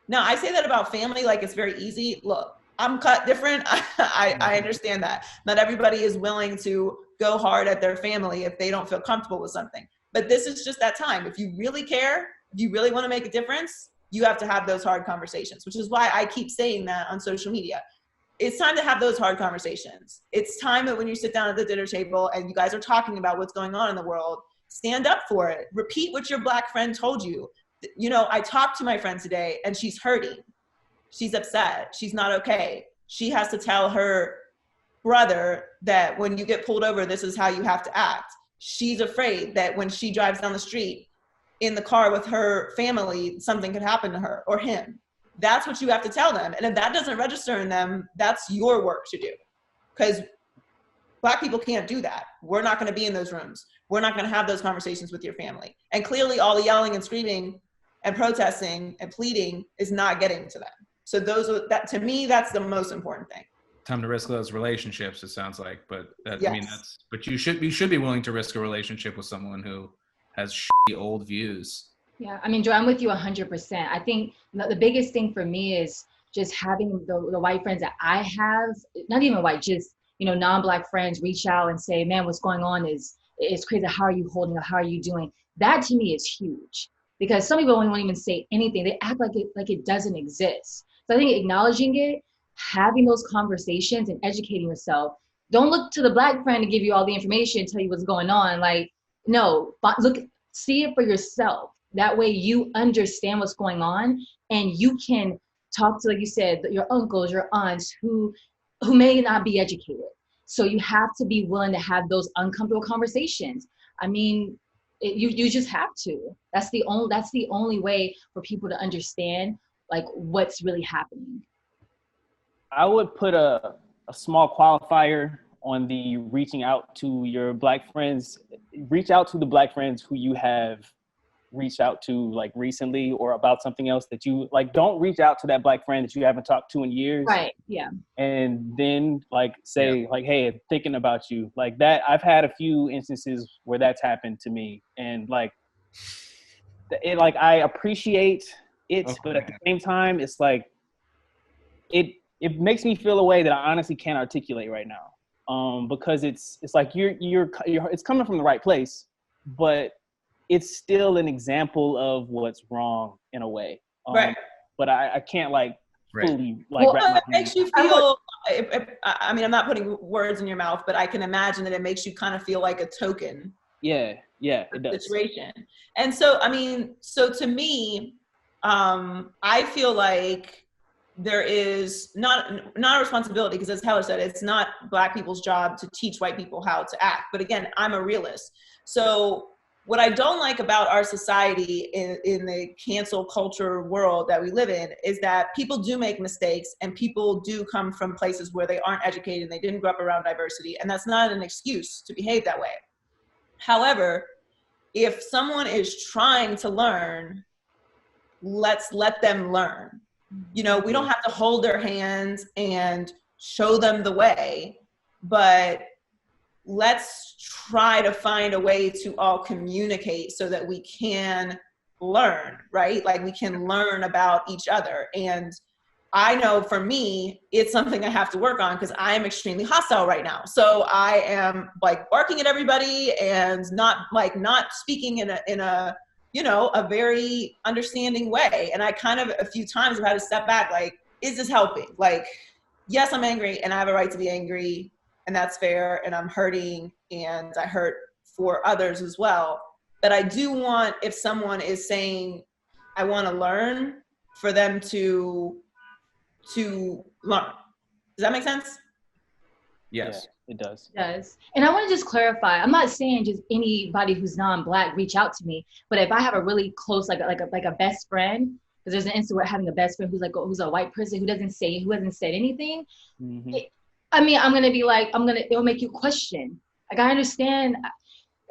Now, I say that about family like it's very easy. Look, I'm cut different. I understand that. Not everybody is willing to go hard at their family if they don't feel comfortable with something. But this is just that time. If you really care, if you really want to make a difference, you have to have those hard conversations, which is why I keep saying that on social media. It's time to have those hard conversations. It's time that when you sit down at the dinner table and you guys are talking about what's going on in the world, stand up for it. Repeat what your black friend told you. You know, I talked to my friend today and she's hurting. She's upset. She's not okay. She has to tell her brother that when you get pulled over, this is how you have to act. She's afraid that when she drives down the street in the car with her family, something could happen to her or him. That's what you have to tell them. And if that doesn't register in them, that's your work to do. Because Black people can't do that. We're not going to be in those rooms. We're not going to have those conversations with your family. And clearly all the yelling and screaming and protesting and pleading is not getting to them. So to me, that's the most important thing. Time to risk those relationships, it sounds like. But yes. I mean, but you should be willing to risk a relationship with someone who has shitty old views. Yeah, I mean, Joe, I'm with you 100%. I think the biggest thing for me is just having the white friends that I have, not even white, just, non-Black friends reach out and say, man, what's going on is crazy. How are you holding up? How are you doing? That to me is huge, because some people won't even say anything. They act like it doesn't exist. So I think acknowledging it, having those conversations and educating yourself. Don't look to the Black friend to give you all the information, tell you what's going on. Like, no, but see it for yourself. That way you understand what's going on And you can talk to, like you said, your uncles, your aunts who may not be educated. So you have to be willing to have those uncomfortable conversations. I mean, you just have to. That's the only way for people to understand like what's really happening. I would put a small qualifier on the reaching out to your Black friends. Reach out to the Black friends who you have reached out to like recently or about something else that you like. Don't reach out to that Black friend that you haven't talked to in years. Right. Yeah. And then like say like, hey, I'm thinking about you, like that. I've had a few instances where that's happened to me, and like it, like I appreciate it, but at the same time, it's like it makes me feel a way that I honestly can't articulate right now. Because it's like you're it's coming from the right place, but it's still an example of what's wrong in a way. Right. But I can't like fully like. Well, it makes you feel. I mean, I'm not putting words in your mouth, but I can imagine that it makes you kind of feel like a token. Yeah, it does. Situation. And so, I mean, so to me, I feel like there is not a responsibility, because as Heller said, it's not Black people's job to teach white people how to act. But again, I'm a realist. So what I don't like about our society in the cancel culture world that we live in is that people do make mistakes, and people do come from places where they aren't educated and they didn't grow up around diversity. And that's not an excuse to behave that way. However, if someone is trying to learn, let's let them learn. You know, we don't have to hold their hands and show them the way, but let's try to find a way to all communicate so that we can learn, right? Like we can learn about each other. And I know for me, it's something I have to work on because I am extremely hostile right now. So I am like barking at everybody and not speaking in a you know, a very understanding way. And I kind of a few times have had to step back, like, is this helping? Like, yes, I'm angry and I have a right to be angry, and that's fair, and I'm hurting and I hurt for others as well. But I do want, if someone is saying, I want to learn, for them to learn. Does that make sense? Yes. Yeah, it does. It does. And I want to just clarify, I'm not saying just anybody who's non-Black reach out to me, but if I have a really close, like a best friend, because there's an instance where having a best friend who's a white person who hasn't said anything. Mm-hmm. I mean, I'm gonna be like, it'll make you question. Like I understand,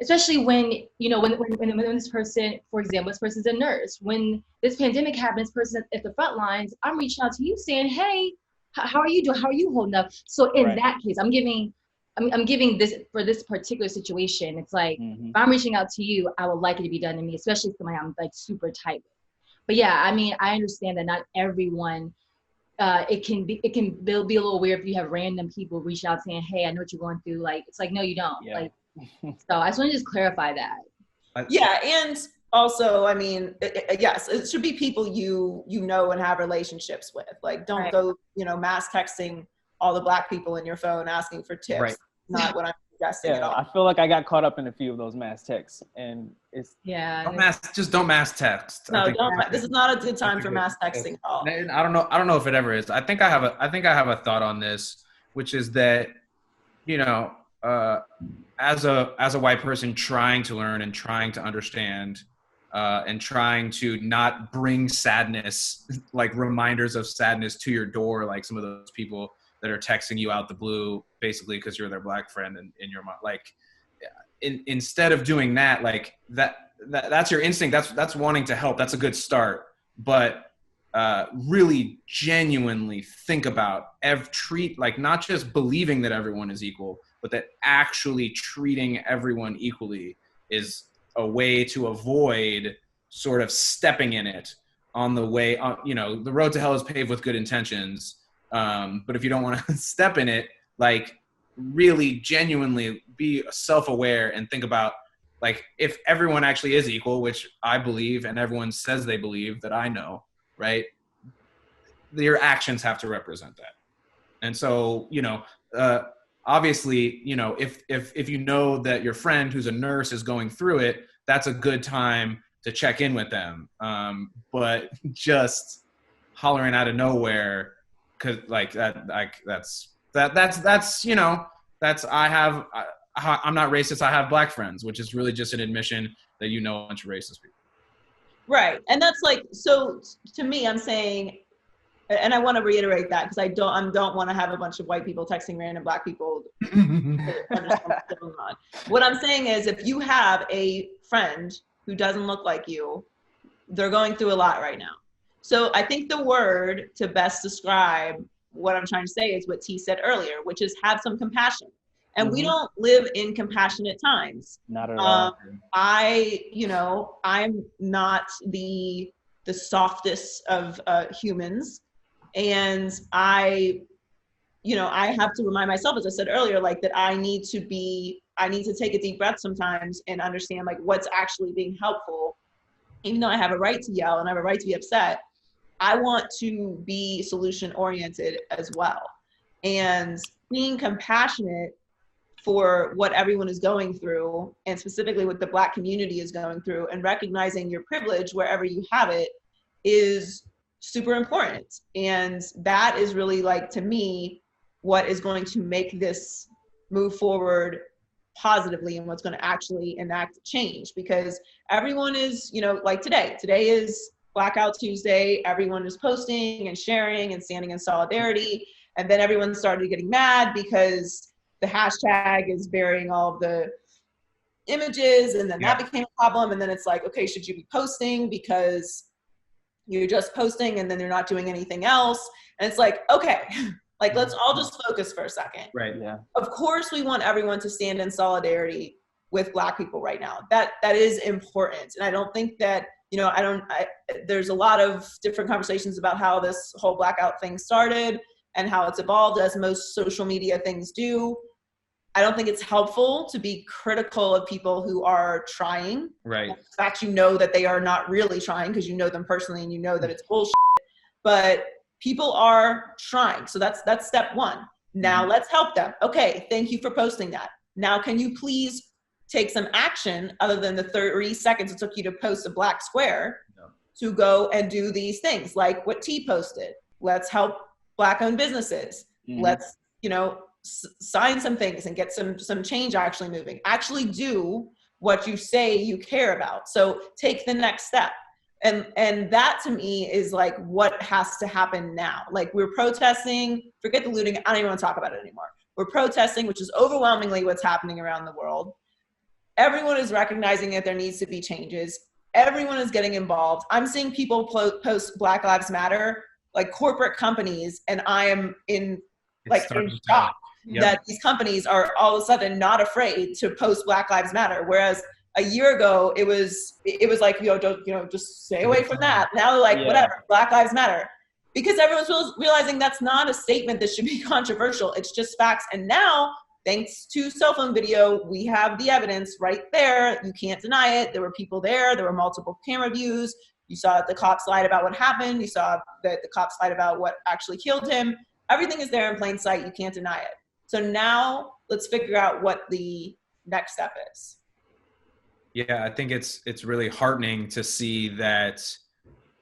especially when, you know, when this person, for example, this person's a nurse. When this pandemic happens, person at the front lines, I'm reaching out to you saying, hey, how are you doing? How are you holding up? So in that case, I'm giving this for this particular situation. It's like, if I'm reaching out to you, I would like it to be done to me, especially if somebody I'm like super tight with. But yeah, I mean, I understand that not everyone, it can be a little weird if you have random people reach out saying, hey, I know what you're going through. Like, it's like, no, you don't. Yeah. Like, so I just want to just clarify that. Yeah. And also, I mean, yes, it should be people you know and have relationships with. Like, don't go, you know, mass texting all the Black people in your phone asking for tips. Right. Not what I'm suggesting at all. I feel like I got caught up in a few of those mass texts, and it's don't mass text. No, this is not a good time for mass texting at all. I don't know if it ever is. I think I have a thought on this, which is that, you know, as a white person trying to learn and trying to understand, and trying to not bring sadness, like reminders of sadness to your door, like some of those people that are texting you out the blue, basically because you're their Black friend and in your mind, like instead of doing that, like that's your instinct. That's wanting to help. That's a good start. But really genuinely think about treat, like not just believing that everyone is equal, but that actually treating everyone equally is a way to avoid sort of stepping in it on the way. You know, the road to hell is paved with good intentions. But if you don't want to step in it, like really genuinely be self-aware and think about, like, if everyone actually is equal, which I believe and everyone says they believe, that I know, right? Your actions have to represent that. And so, you know, obviously, you know, if you know that your friend who's a nurse is going through it, that's a good time to check in with them. But just hollering out of nowhere, cause like that, like that's you know, I'm not racist. I have black friends, which is really just an admission that you know a bunch of racist people. Right. And that's like, so to me, I'm saying, and I want to reiterate that because I don't want to have a bunch of white people texting random black people to understand what's going on. What I'm saying is, if you have a friend who doesn't look like you, they're going through a lot right now. So I think the word to best describe what I'm trying to say is what T said earlier, which is have some compassion. And we don't live in compassionate times. Not at all. I'm not the softest of humans. And I have to remind myself, as I said earlier, like that I need to take a deep breath sometimes and understand like what's actually being helpful. Even though I have a right to yell and I have a right to be upset, I want to be solution oriented as well. And being compassionate for what everyone is going through, and specifically what the Black community is going through, and recognizing your privilege wherever you have it is super important. And that is really, like, to me, what is going to make this move forward positively and what's going to actually enact change. Because everyone is, like today is Blackout Tuesday, everyone is posting and sharing and standing in solidarity. And then everyone started getting mad because the hashtag is burying all of the images, and then that became a problem. And then it's like, okay, should you be posting because you're just posting and then they're not doing anything else? And it's like, okay, like, let's all just focus for a second. Right. Yeah. Of course, we want everyone to stand in solidarity with Black people right now. That is important. And I don't think that, there's a lot of different conversations about how this whole blackout thing started and how it's evolved, as most social media things do. I don't think it's helpful to be critical of people who are trying. Right. In fact, that they are not really trying because you know them personally and you know that it's bullshit. But people are trying. So that's step one. Now let's help them. Okay, thank you for posting that. Now, can you please take some action other than the 30 seconds it took you to post a black square to go and do these things like what T posted? Let's help Black-owned businesses. Let's, sign some things and get some change actually moving. Actually do what you say you care about. So take the next step. And that to me is like what has to happen now. Like, we're protesting, forget the looting, I don't even want to talk about it anymore. We're protesting, which is overwhelmingly what's happening around the world. Everyone is recognizing that there needs to be changes. Everyone is getting involved. I'm seeing people post Black Lives Matter, like corporate companies, and I am in shock that these companies are all of a sudden not afraid to post Black Lives Matter. Whereas a year ago, it was like, just stay away from that. Now they're like, whatever, Black Lives Matter. Because everyone's realizing that's not a statement that should be controversial. It's just facts. And now, thanks to cell phone video, we have the evidence right there. You can't deny it. There were people there. There were multiple camera views. You saw the cops lied about what happened. You saw that the cops lied about what actually killed him. Everything is there in plain sight. You can't deny it. So now let's figure out what the next step is. Yeah, I think it's really heartening to see that,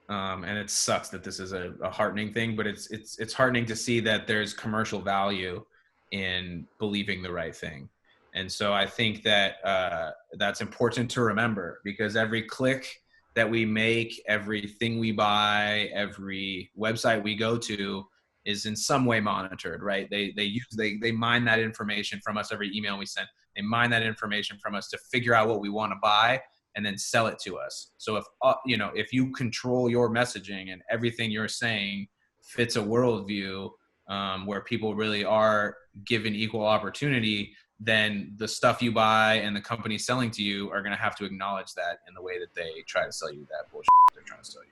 and it sucks that this is a heartening thing, but it's heartening to see that there's commercial value in believing the right thing. And so I think that that's important to remember, because every click that we make, everything we buy, every website we go to is in some way monitored, right? They mine that information from us. Every email we send, they mine that information from us to figure out what we want to buy and then sell it to us. So if you control your messaging and everything you're saying fits a worldview where people really are given equal opportunity, then the stuff you buy and the company selling to you are going to have to acknowledge that in the way that they try to sell you that bullshit they're trying to sell you.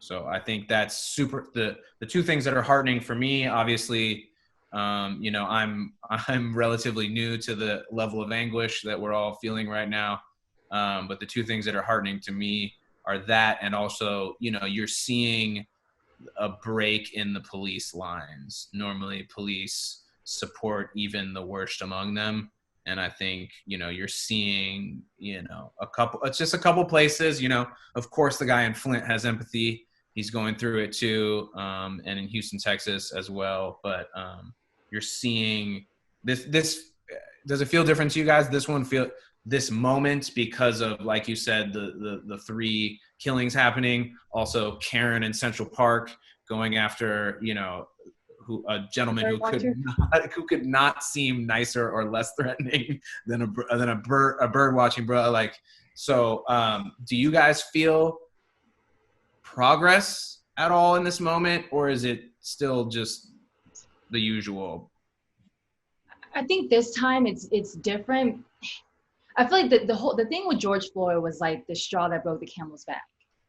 So I think that's super. The two things that are heartening for me, obviously, I'm relatively new to the level of anguish that we're all feeling right now. But the two things that are heartening to me are that, and also, you're seeing a break in the police lines. Normally, police support even the worst among them. And I think, you're seeing, it's just a couple places, of course, the guy in Flint has empathy. he's going through it too, and in Houston, Texas as well. But you're seeing this. Does it feel different to you guys? This moment because of, like you said, the 3 killings happening. Also, Karen in Central Park going after a gentleman who could not seem nicer or less threatening than a bird watching bro. Like, so do you guys feel progress at all in this moment, or is it still just the usual? I think this time it's different. I feel like the thing with George Floyd was like the straw that broke the camel's back.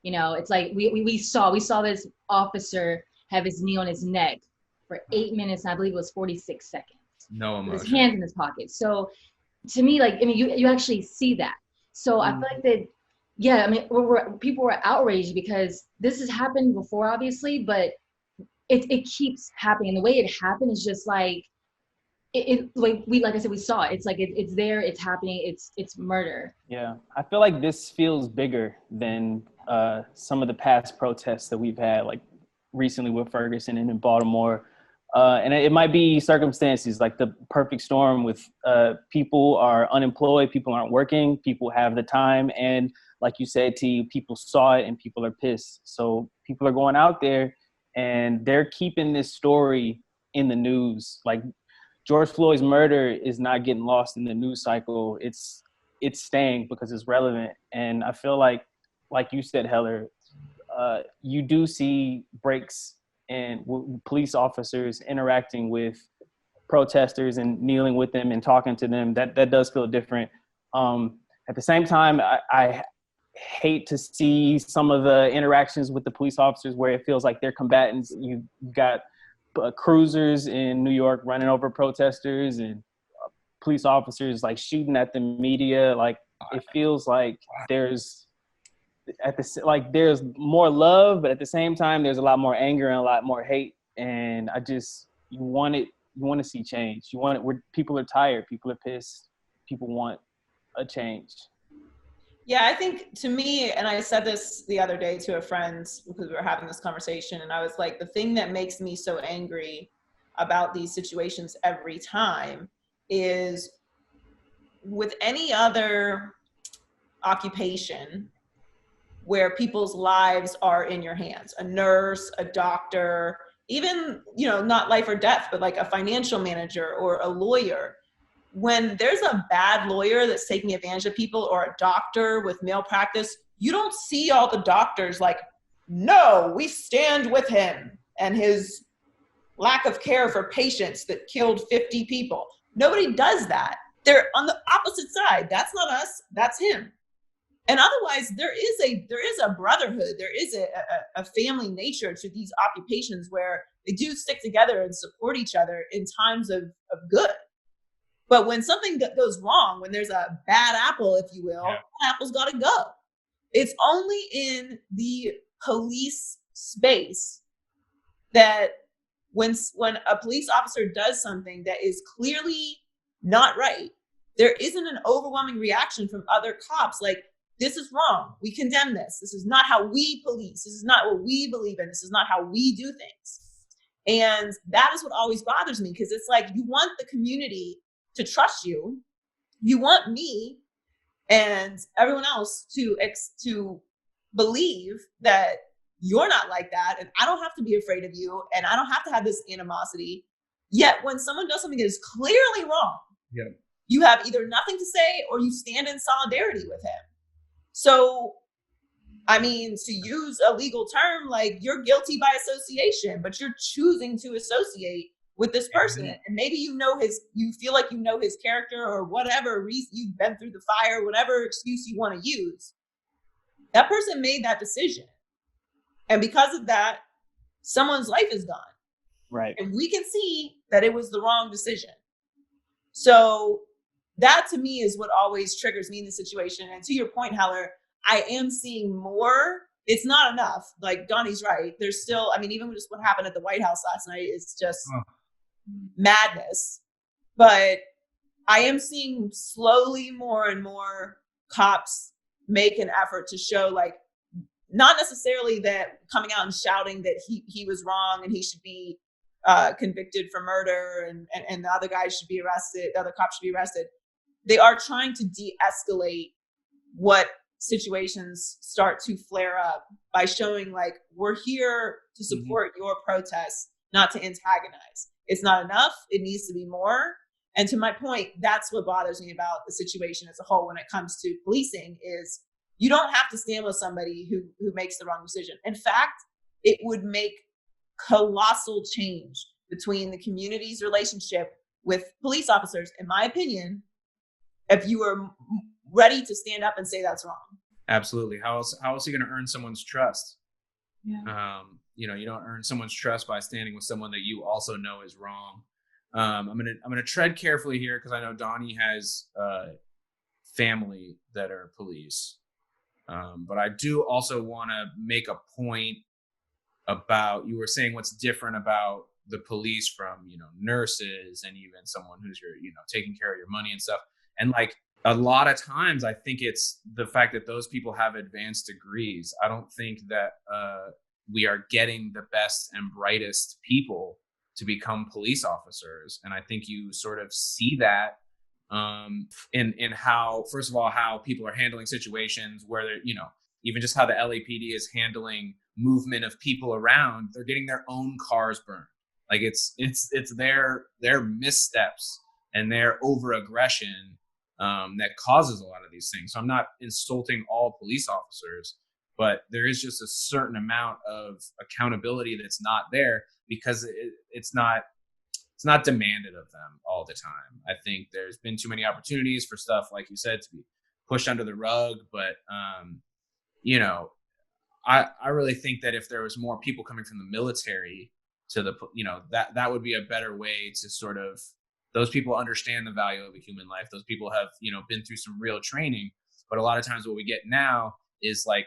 It's like we saw this officer have his knee on his neck for 8 minutes, and I believe it was 46 seconds. No emotion. With his hands in his pocket. So to me, like, I mean, you actually see that. So I feel like that, yeah, I mean, people were outraged because this has happened before, obviously, but it keeps happening. The way it happened is just like, like I said, we saw it. It's like it's there, it's happening, it's murder. Yeah, I feel like this feels bigger than some of the past protests that we've had, like recently with Ferguson and in Baltimore. And it might be circumstances like the perfect storm with people are unemployed, people aren't working, people have the time. And like you said, T, people saw it and people are pissed. So people are going out there and they're keeping this story in the news. Like, George Floyd's murder is not getting lost in the news cycle. It's staying because it's relevant. And I feel like you said, Heller, you do see breaks in police officers interacting with protesters and kneeling with them and talking to them. That does feel different. At the same time, I hate to see some of the interactions with the police officers where it feels like they're combatants. You've got cruisers in New York running over protesters and police officers like shooting at the media. Like, it feels like there's more love, but at the same time there's a lot more anger and a lot more hate. And you want to see change. People are tired, people are pissed, people want a change. Yeah, I think, to me, and I said this the other day to a friend because we were having this conversation, and I was like, the thing that makes me so angry about these situations every time is, with any other occupation where people's lives are in your hands, a nurse, a doctor, even, not life or death, but like a financial manager or a lawyer, when there's a bad lawyer that's taking advantage of people, or a doctor with malpractice, you don't see all the doctors like, no, we stand with him and his lack of care for patients that killed 50 people. Nobody does that. They're on the opposite side. That's not us, that's him. And otherwise, there is a brotherhood, there is a family nature to these occupations where they do stick together and support each other in times of good. But when something goes wrong, when there's a bad apple, if you will, that apple's got to go. It's only in the police space that when a police officer does something that is clearly not right, there isn't an overwhelming reaction from other cops like, this is wrong, we condemn this. This is not how we police. This is not what we believe in. This is not how we do things. And that is what always bothers me, because it's like, you want the community to trust you. You want me and everyone else to believe that you're not like that, and I don't have to be afraid of you, and I don't have to have this animosity. Yet when someone does something that is clearly wrong, you have either nothing to say or you stand in solidarity with him. So, I mean, to use a legal term, like, you're guilty by association, but you're choosing to associate with this person. And maybe you feel like you know his character, or whatever reason, you've been through the fire, whatever excuse you want to use. That person made that decision. And because of that, someone's life is gone. Right. And we can see that it was the wrong decision. So that, to me, is what always triggers me in this situation. And to your point, Heller, I am seeing more. It's not enough. Like, Donnie's right. There's still, I mean, even just what happened at the White House last night is just madness. But I am seeing slowly more and more cops make an effort to show, like, not necessarily that coming out and shouting that he was wrong and he should be convicted for murder and the other guy should be arrested, the other cop should be arrested. They are trying to de-escalate what situations start to flare up by showing like, we're here to support your protests, not to antagonize. It's not enough. It needs to be more. And to my point, that's what bothers me about the situation as a whole when it comes to policing is you don't have to stand with somebody who makes the wrong decision. In fact, it would make colossal change between the community's relationship with police officers, in my opinion, if you were ready to stand up and say that's wrong. Absolutely. How else are you going to earn someone's trust? Yeah. You don't earn someone's trust by standing with someone that you also know is wrong. I'm gonna tread carefully here because I know Donnie has family that are police, but I do also want to make a point about, you were saying what's different about the police from nurses and even someone who's taking care of your money and stuff. And like a lot of times, I think it's the fact that those people have advanced degrees. I don't think that we are getting the best and brightest people to become police officers. And I think you sort of see that in how, first of all, how people are handling situations where they're, even just how the LAPD is handling movement of people around. They're getting their own cars burned. Like it's their missteps and their over-aggression that causes a lot of these things. So I'm not insulting all police officers, but there is just a certain amount of accountability that's not there because it's not demanded of them all the time. I think there's been too many opportunities for stuff, like you said, to be pushed under the rug. But, I really think that if there was more people coming from the military to the, that would be a better way to sort of, those people understand the value of a human life. Those people have, been through some real training. But a lot of times what we get now is like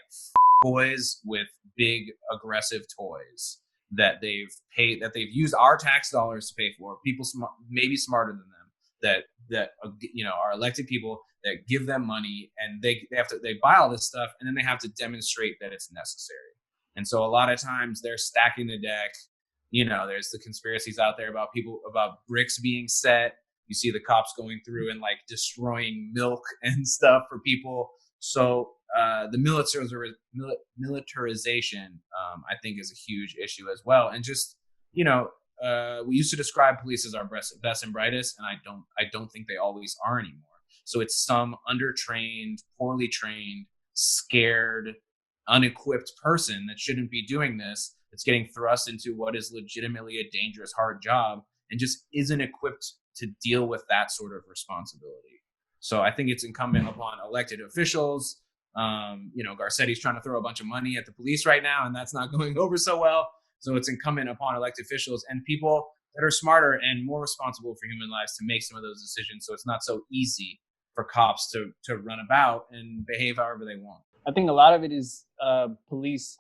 boys with big aggressive toys that they've used our tax dollars to pay for. People maybe smarter than them that are elected people that give them money, and they buy all this stuff, and then they have to demonstrate that it's necessary. And so a lot of times they're stacking the deck. There's the conspiracies out there about bricks being set. You see the cops going through and like destroying milk and stuff for people. So the militarization, I think, is a huge issue as well. And just, we used to describe police as our best and brightest, and I don't think they always are anymore. So it's some undertrained, poorly trained, scared, unequipped person that shouldn't be doing this. It's getting thrust into what is legitimately a dangerous, hard job and just isn't equipped to deal with that sort of responsibility. So I think it's incumbent upon elected officials. Garcetti's trying to throw a bunch of money at the police right now, and that's not going over so well. So it's incumbent upon elected officials and people that are smarter and more responsible for human lives to make some of those decisions. So it's not so easy for cops to run about and behave however they want. I think a lot of it is police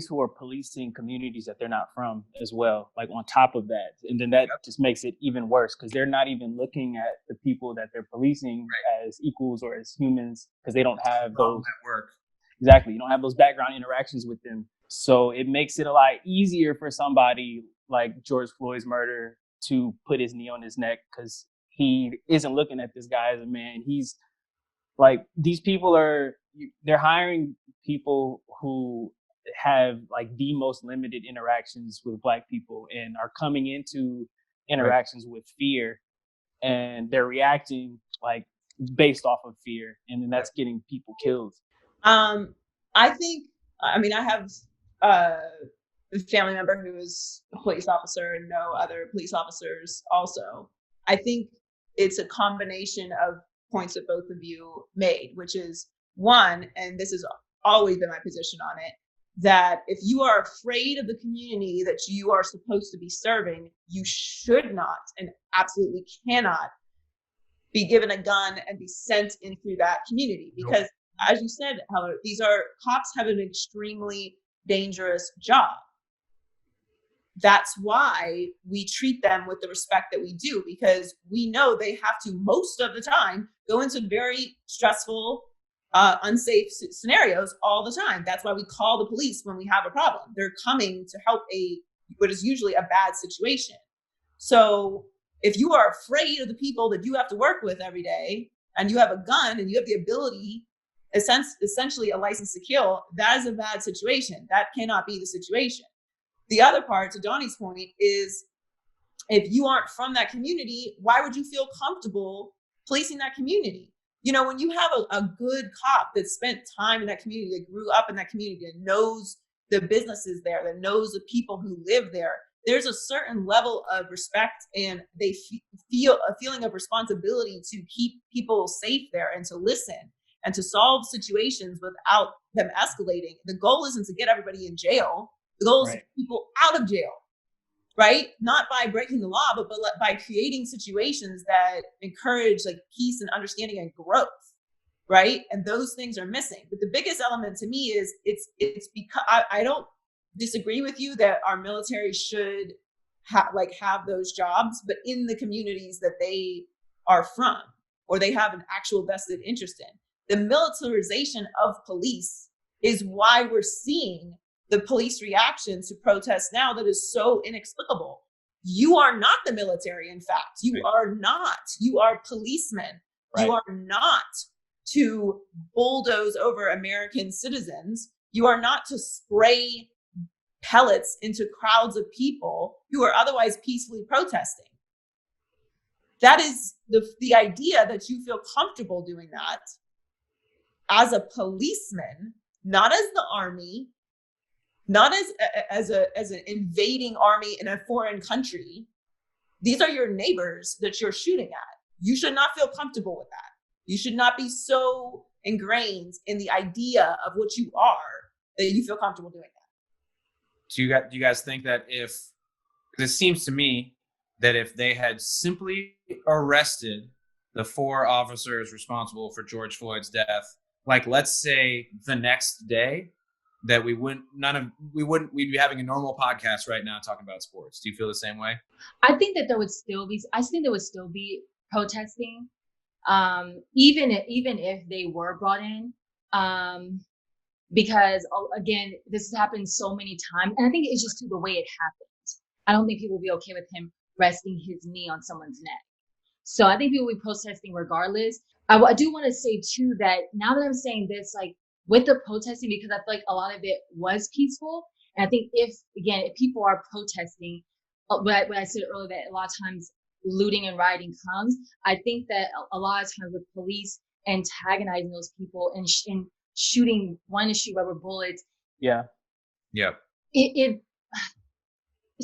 who are policing communities that they're not from as well, like on top of that. And then that just makes it even worse because they're not even looking at the people that they're policing as equals or as humans because they don't have those network. Exactly. You don't have those background interactions with them. So it makes it a lot easier for somebody like George Floyd's murder to put his knee on his neck because he isn't looking at this guy as a man. He's like, these people they're hiring people who have like the most limited interactions with Black people and are coming into interactions with fear, and they're reacting like based off of fear, and then that's getting people killed. I have a family member who is a police officer and know other police officers also. I think it's a combination of points that both of you made, which is one, and this has always been my position on it, that if you are afraid of the community that you are supposed to be serving, you should not and absolutely cannot be given a gun and be sent in through that community. Because as you said, Heller, cops have an extremely dangerous job. That's why we treat them with the respect that we do, because we know they have to, most of the time, go into very stressful unsafe scenarios all the time. That's why we call the police when we have a problem. They're coming to help what is usually a bad situation. So if you are afraid of the people that you have to work with every day, and you have a gun and you have the ability, essentially a license to kill, that is a bad situation. That cannot be the situation. The other part, to Donnie's point, is if you aren't from that community, why would you feel comfortable policing that community? You know, when you have a good cop that spent time in that community, that grew up in that community, that knows the businesses there, that knows the people who live there, there's a certain level of respect, and they feel a feeling of responsibility to keep people safe there and to listen and to solve situations without them escalating. The goal isn't to get everybody in jail. The goal is to get people out of jail, right? Not by breaking the law, but by creating situations that encourage like peace and understanding and growth, right? And those things are missing. But the biggest element to me is it's because I don't disagree with you that our military should have those jobs, but in the communities that they are from or they have an actual vested interest in. The militarization of police is why we're seeing the police reaction to protests now that is so inexplicable. You are not the military, in fact. You are not. You are policemen. You are not to bulldoze over American citizens. You are not to spray pellets into crowds of people who are otherwise peacefully protesting. That is the idea that you feel comfortable doing that as a policeman, not as the army, not as an invading army in a foreign country. These are your neighbors that you're shooting at. You should not feel comfortable with that. You should not be so ingrained in the idea of what you are that you feel comfortable doing that. Do you guys think that because it seems to me that if they had simply arrested the 4 officers responsible for George Floyd's death, like let's say the next day, that we'd be having a normal podcast right now talking about sports. Do you feel the same way? I think that there would still be protesting, even if they were brought in. Because again, this has happened so many times, and I think it's just the way it happened. I don't think people will be okay with him resting his knee on someone's neck. So I think people will be protesting regardless. I do want to say too that now that I'm saying this, like with the protesting, because I feel like a lot of it was peaceful, and I think if people are protesting, what I said earlier, that a lot of times looting and rioting comes. I think that a lot of times with police antagonizing those people and wanting to shoot rubber bullets. Yeah. It's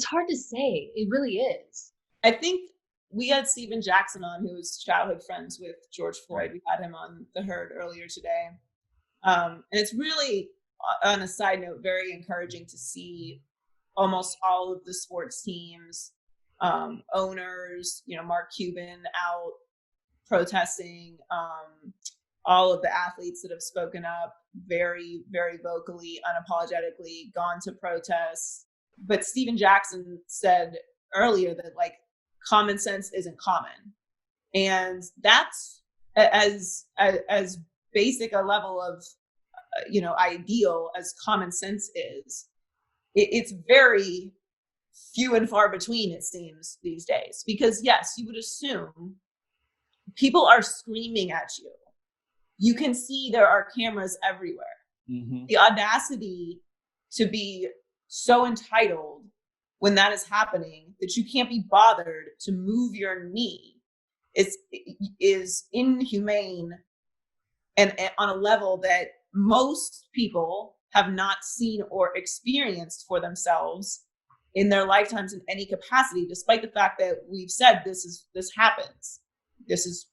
hard to say. It really is. I think we had Steven Jackson on, who was childhood friends with George Floyd. We had him on the Herd earlier today. And it's really, on a side note, very encouraging to see almost all of the sports teams, owners, Mark Cuban out protesting, all of the athletes that have spoken up very, very vocally, unapologetically, gone to protests. But Steven Jackson said earlier that like common sense isn't common. And that's as basic a level of, ideal as common sense is. It's very few and far between, it seems, these days. Because yes, you would assume people are screaming at you. You can see there are cameras everywhere. Mm-hmm. The audacity to be so entitled when that is happening that you can't be bothered to move your knee is inhumane and on a level that most people have not seen or experienced for themselves in their lifetimes in any capacity, despite the fact that we've said this happens. This is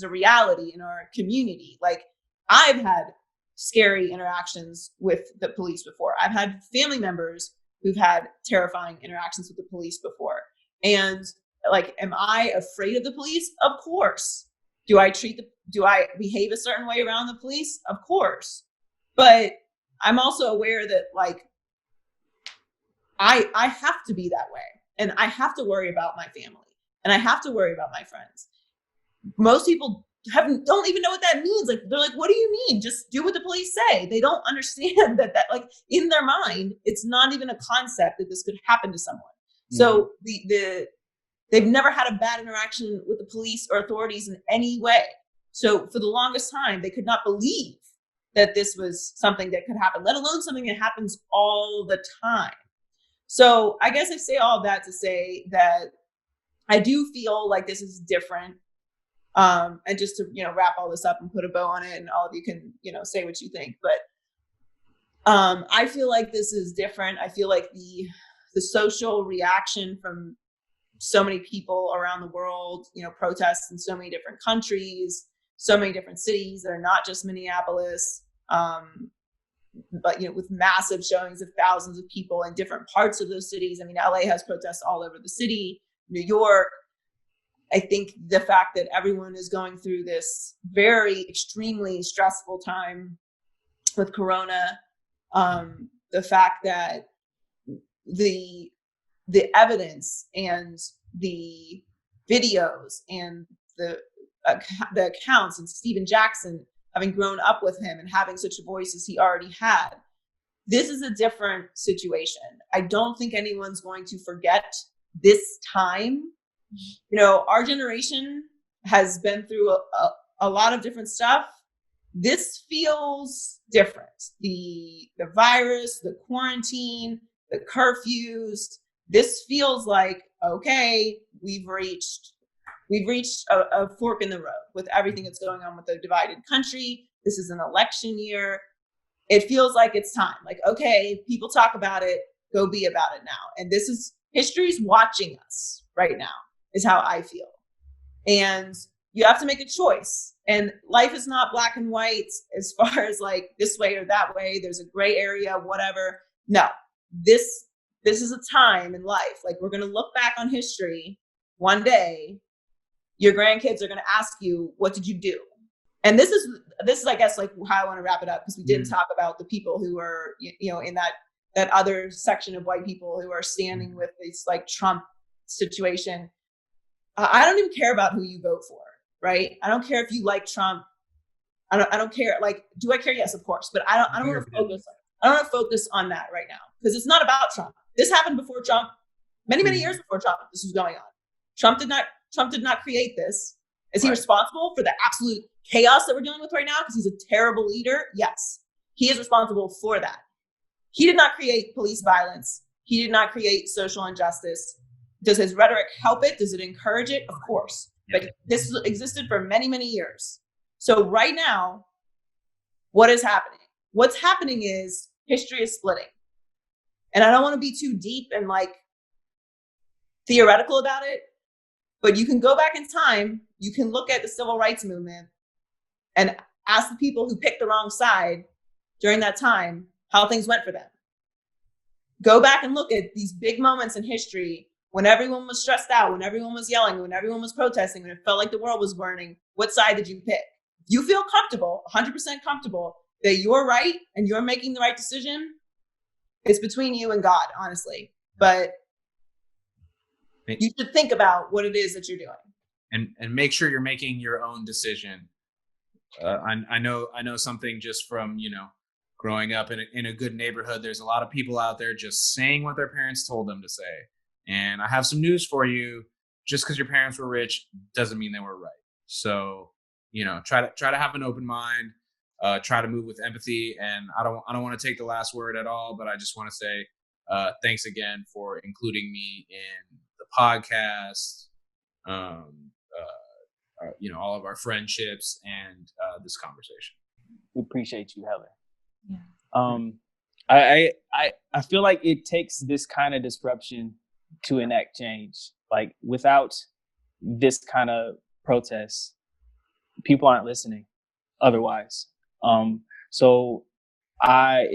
a reality in our community. Like, I've had scary interactions with the police before. I've had family members who've had terrifying interactions with the police before. And like, am I afraid of the police? Of course. Do I behave a certain way around the police? Of course. But I'm also aware that like, I have to be that way, and I have to worry about my family, and I have to worry about my friends. Most people don't even know what that means. Like, they're like, what do you mean? Just do what the police say. They don't understand that like in their mind, it's not even a concept that this could happen to someone. Mm-hmm. So they've never had a bad interaction with the police or authorities in any way. So for the longest time, they could not believe that this was something that could happen, let alone something that happens all the time. So I guess I say all that to say that I do feel like this is different. And just to, wrap all this up and put a bow on it, and all of you can, say what you think. But I feel like this is different. I feel like the social reaction from so many people around the world, protests in so many different countries, so many different cities that are not just Minneapolis, but with massive showings of thousands of people in different parts of those cities. I mean, LA has protests all over the city, New York. I think the fact that everyone is going through this very extremely stressful time with Corona, the fact that the evidence and the videos and the accounts, and Stephen Jackson having grown up with him and having such a voice as he already had, this is a different situation. I don't think anyone's going to forget this time. Our generation has been through a lot of different stuff. This feels different. The virus, the quarantine, the curfews, this feels like, okay, we've reached a fork in the road with everything that's going on with the divided country. This is an election year. It feels like it's time. Like, okay, people talk about it, go be about it now. And history's watching us right now, is how I feel. And you have to make a choice. And life is not black and white as far as like this way or that way. There's a gray area, whatever. No, this is a time in life. Like, we're going to look back on history one day. Your grandkids are going to ask you, what did you do? And this is, I guess, like how I want to wrap it up, because we didn't talk about the people who are, in that other section of white people who are standing with this like Trump situation. I don't even care about who you vote for, right? I don't care if you like Trump. I don't care. Like, do I care? Yes, of course. But I don't want to focus. I don't want to focus on that right now, because it's not about Trump. This happened before Trump, many years before Trump. This was going on. Trump did not create this. Is he responsible for the absolute chaos that we're dealing with right now because he's a terrible leader? Yes, he is responsible for that. He did not create police violence. He did not create social injustice. Does his rhetoric help it? Does it encourage it? Of course. But this existed for many, many years. So right now, what is happening? What's happening is history is splitting. And I don't want to be too deep and like theoretical about it, but you can go back in time. You can look at the civil rights movement and ask the people who picked the wrong side during that time how things went for them. Go back and look at these big moments in history when everyone was stressed out, when everyone was yelling, when everyone was protesting, when it felt like the world was burning. What side did you pick? You feel comfortable, 100% comfortable that you're right and you're making the right decision. It's between you and God, honestly. But you should think about what it is that you're doing. And make sure you're making your own decision. I know something just from, growing up in a good neighborhood. There's a lot of people out there just saying what their parents told them to say. And I have some news for you. Just because your parents were rich doesn't mean they were right. So, try to have an open mind. Try to move with empathy. And I don't want to take the last word at all, but I just want to say thanks again for including me in the podcast. All of our friendships and this conversation. We appreciate you, Heather. Yeah. I feel like it takes this kind of disruption to enact change. Like, without this kind of protest, people aren't listening otherwise. So I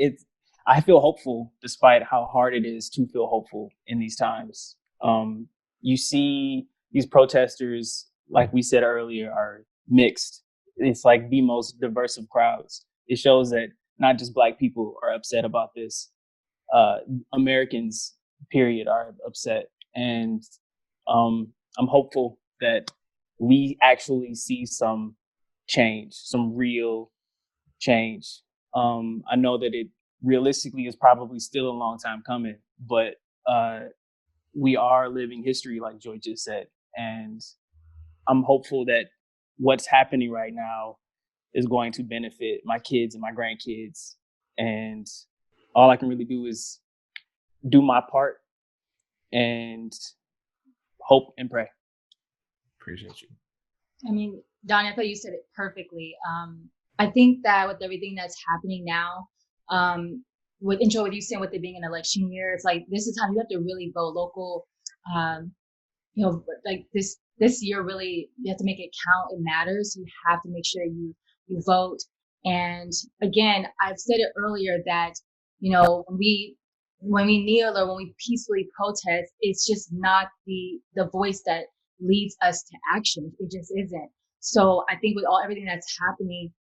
feel hopeful despite how hard it is to feel hopeful in these times. You see these protesters, like we said earlier, are mixed. It's like the most diverse of crowds. It shows that not just Black people are upset about this. Americans, period, are upset. And I'm hopeful that we actually see some change, some real change. I know that it realistically is probably still a long time coming, but we are living history, like Joy just said. And I'm hopeful that what's happening right now is going to benefit my kids and my grandkids. And all I can really do is do my part and hope and pray. Appreciate you. I mean, Donnie, I thought you said it perfectly. I think that with everything that's happening now, with intro with you saying with it being an election year, it's like this is time you have to really vote local. Like this year, really you have to make it count. It matters. You have to make sure you vote. And again, I've said it earlier that when we kneel or when we peacefully protest, it's just not the voice that leads us to action. It just isn't. So I think with everything that's happening,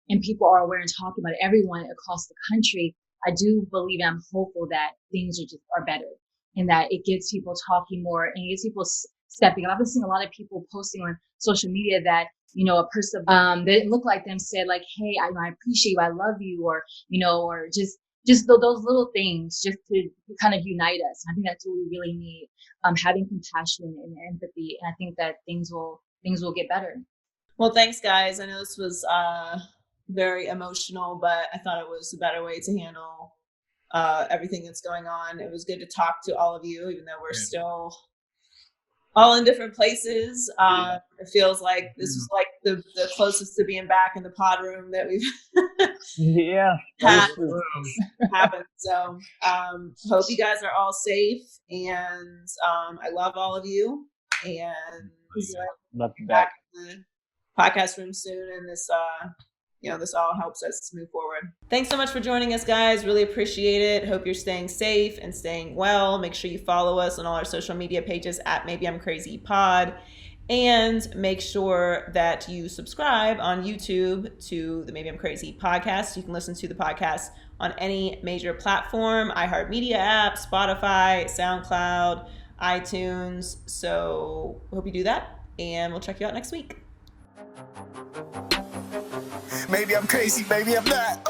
and people are aware and talking about it, everyone across the country, I do believe and I'm hopeful that things are better, and that it gets people talking more and it gets people stepping up. I've been seeing a lot of people posting on social media that a person that didn't look like them said like, "Hey, I appreciate you, I love you," or or just those little things just to kind of unite us. I think that's what we really need, having compassion and empathy. And I think that things will get better. Well, thanks, guys. I know this was very emotional, but I thought it was a better way to handle everything that's going on. It was good to talk to all of you, even though we're still all in different places. It feels like this is like the closest to being back in the pod room that we've happened. So hope you guys are all safe, and I love all of you, and love you back in the podcast room soon. And this this all helps us move forward. Thanks so much for joining us, guys. Really appreciate it. Hope you're staying safe and staying well. Make sure you follow us on all our social media pages at Maybe I'm Crazy Pod. And make sure that you subscribe on YouTube to the Maybe I'm Crazy podcast. You can listen to the podcast on any major platform, iHeartMedia app, Spotify, SoundCloud, iTunes. So hope you do that, and we'll check you out next week. Maybe I'm crazy, maybe I'm not.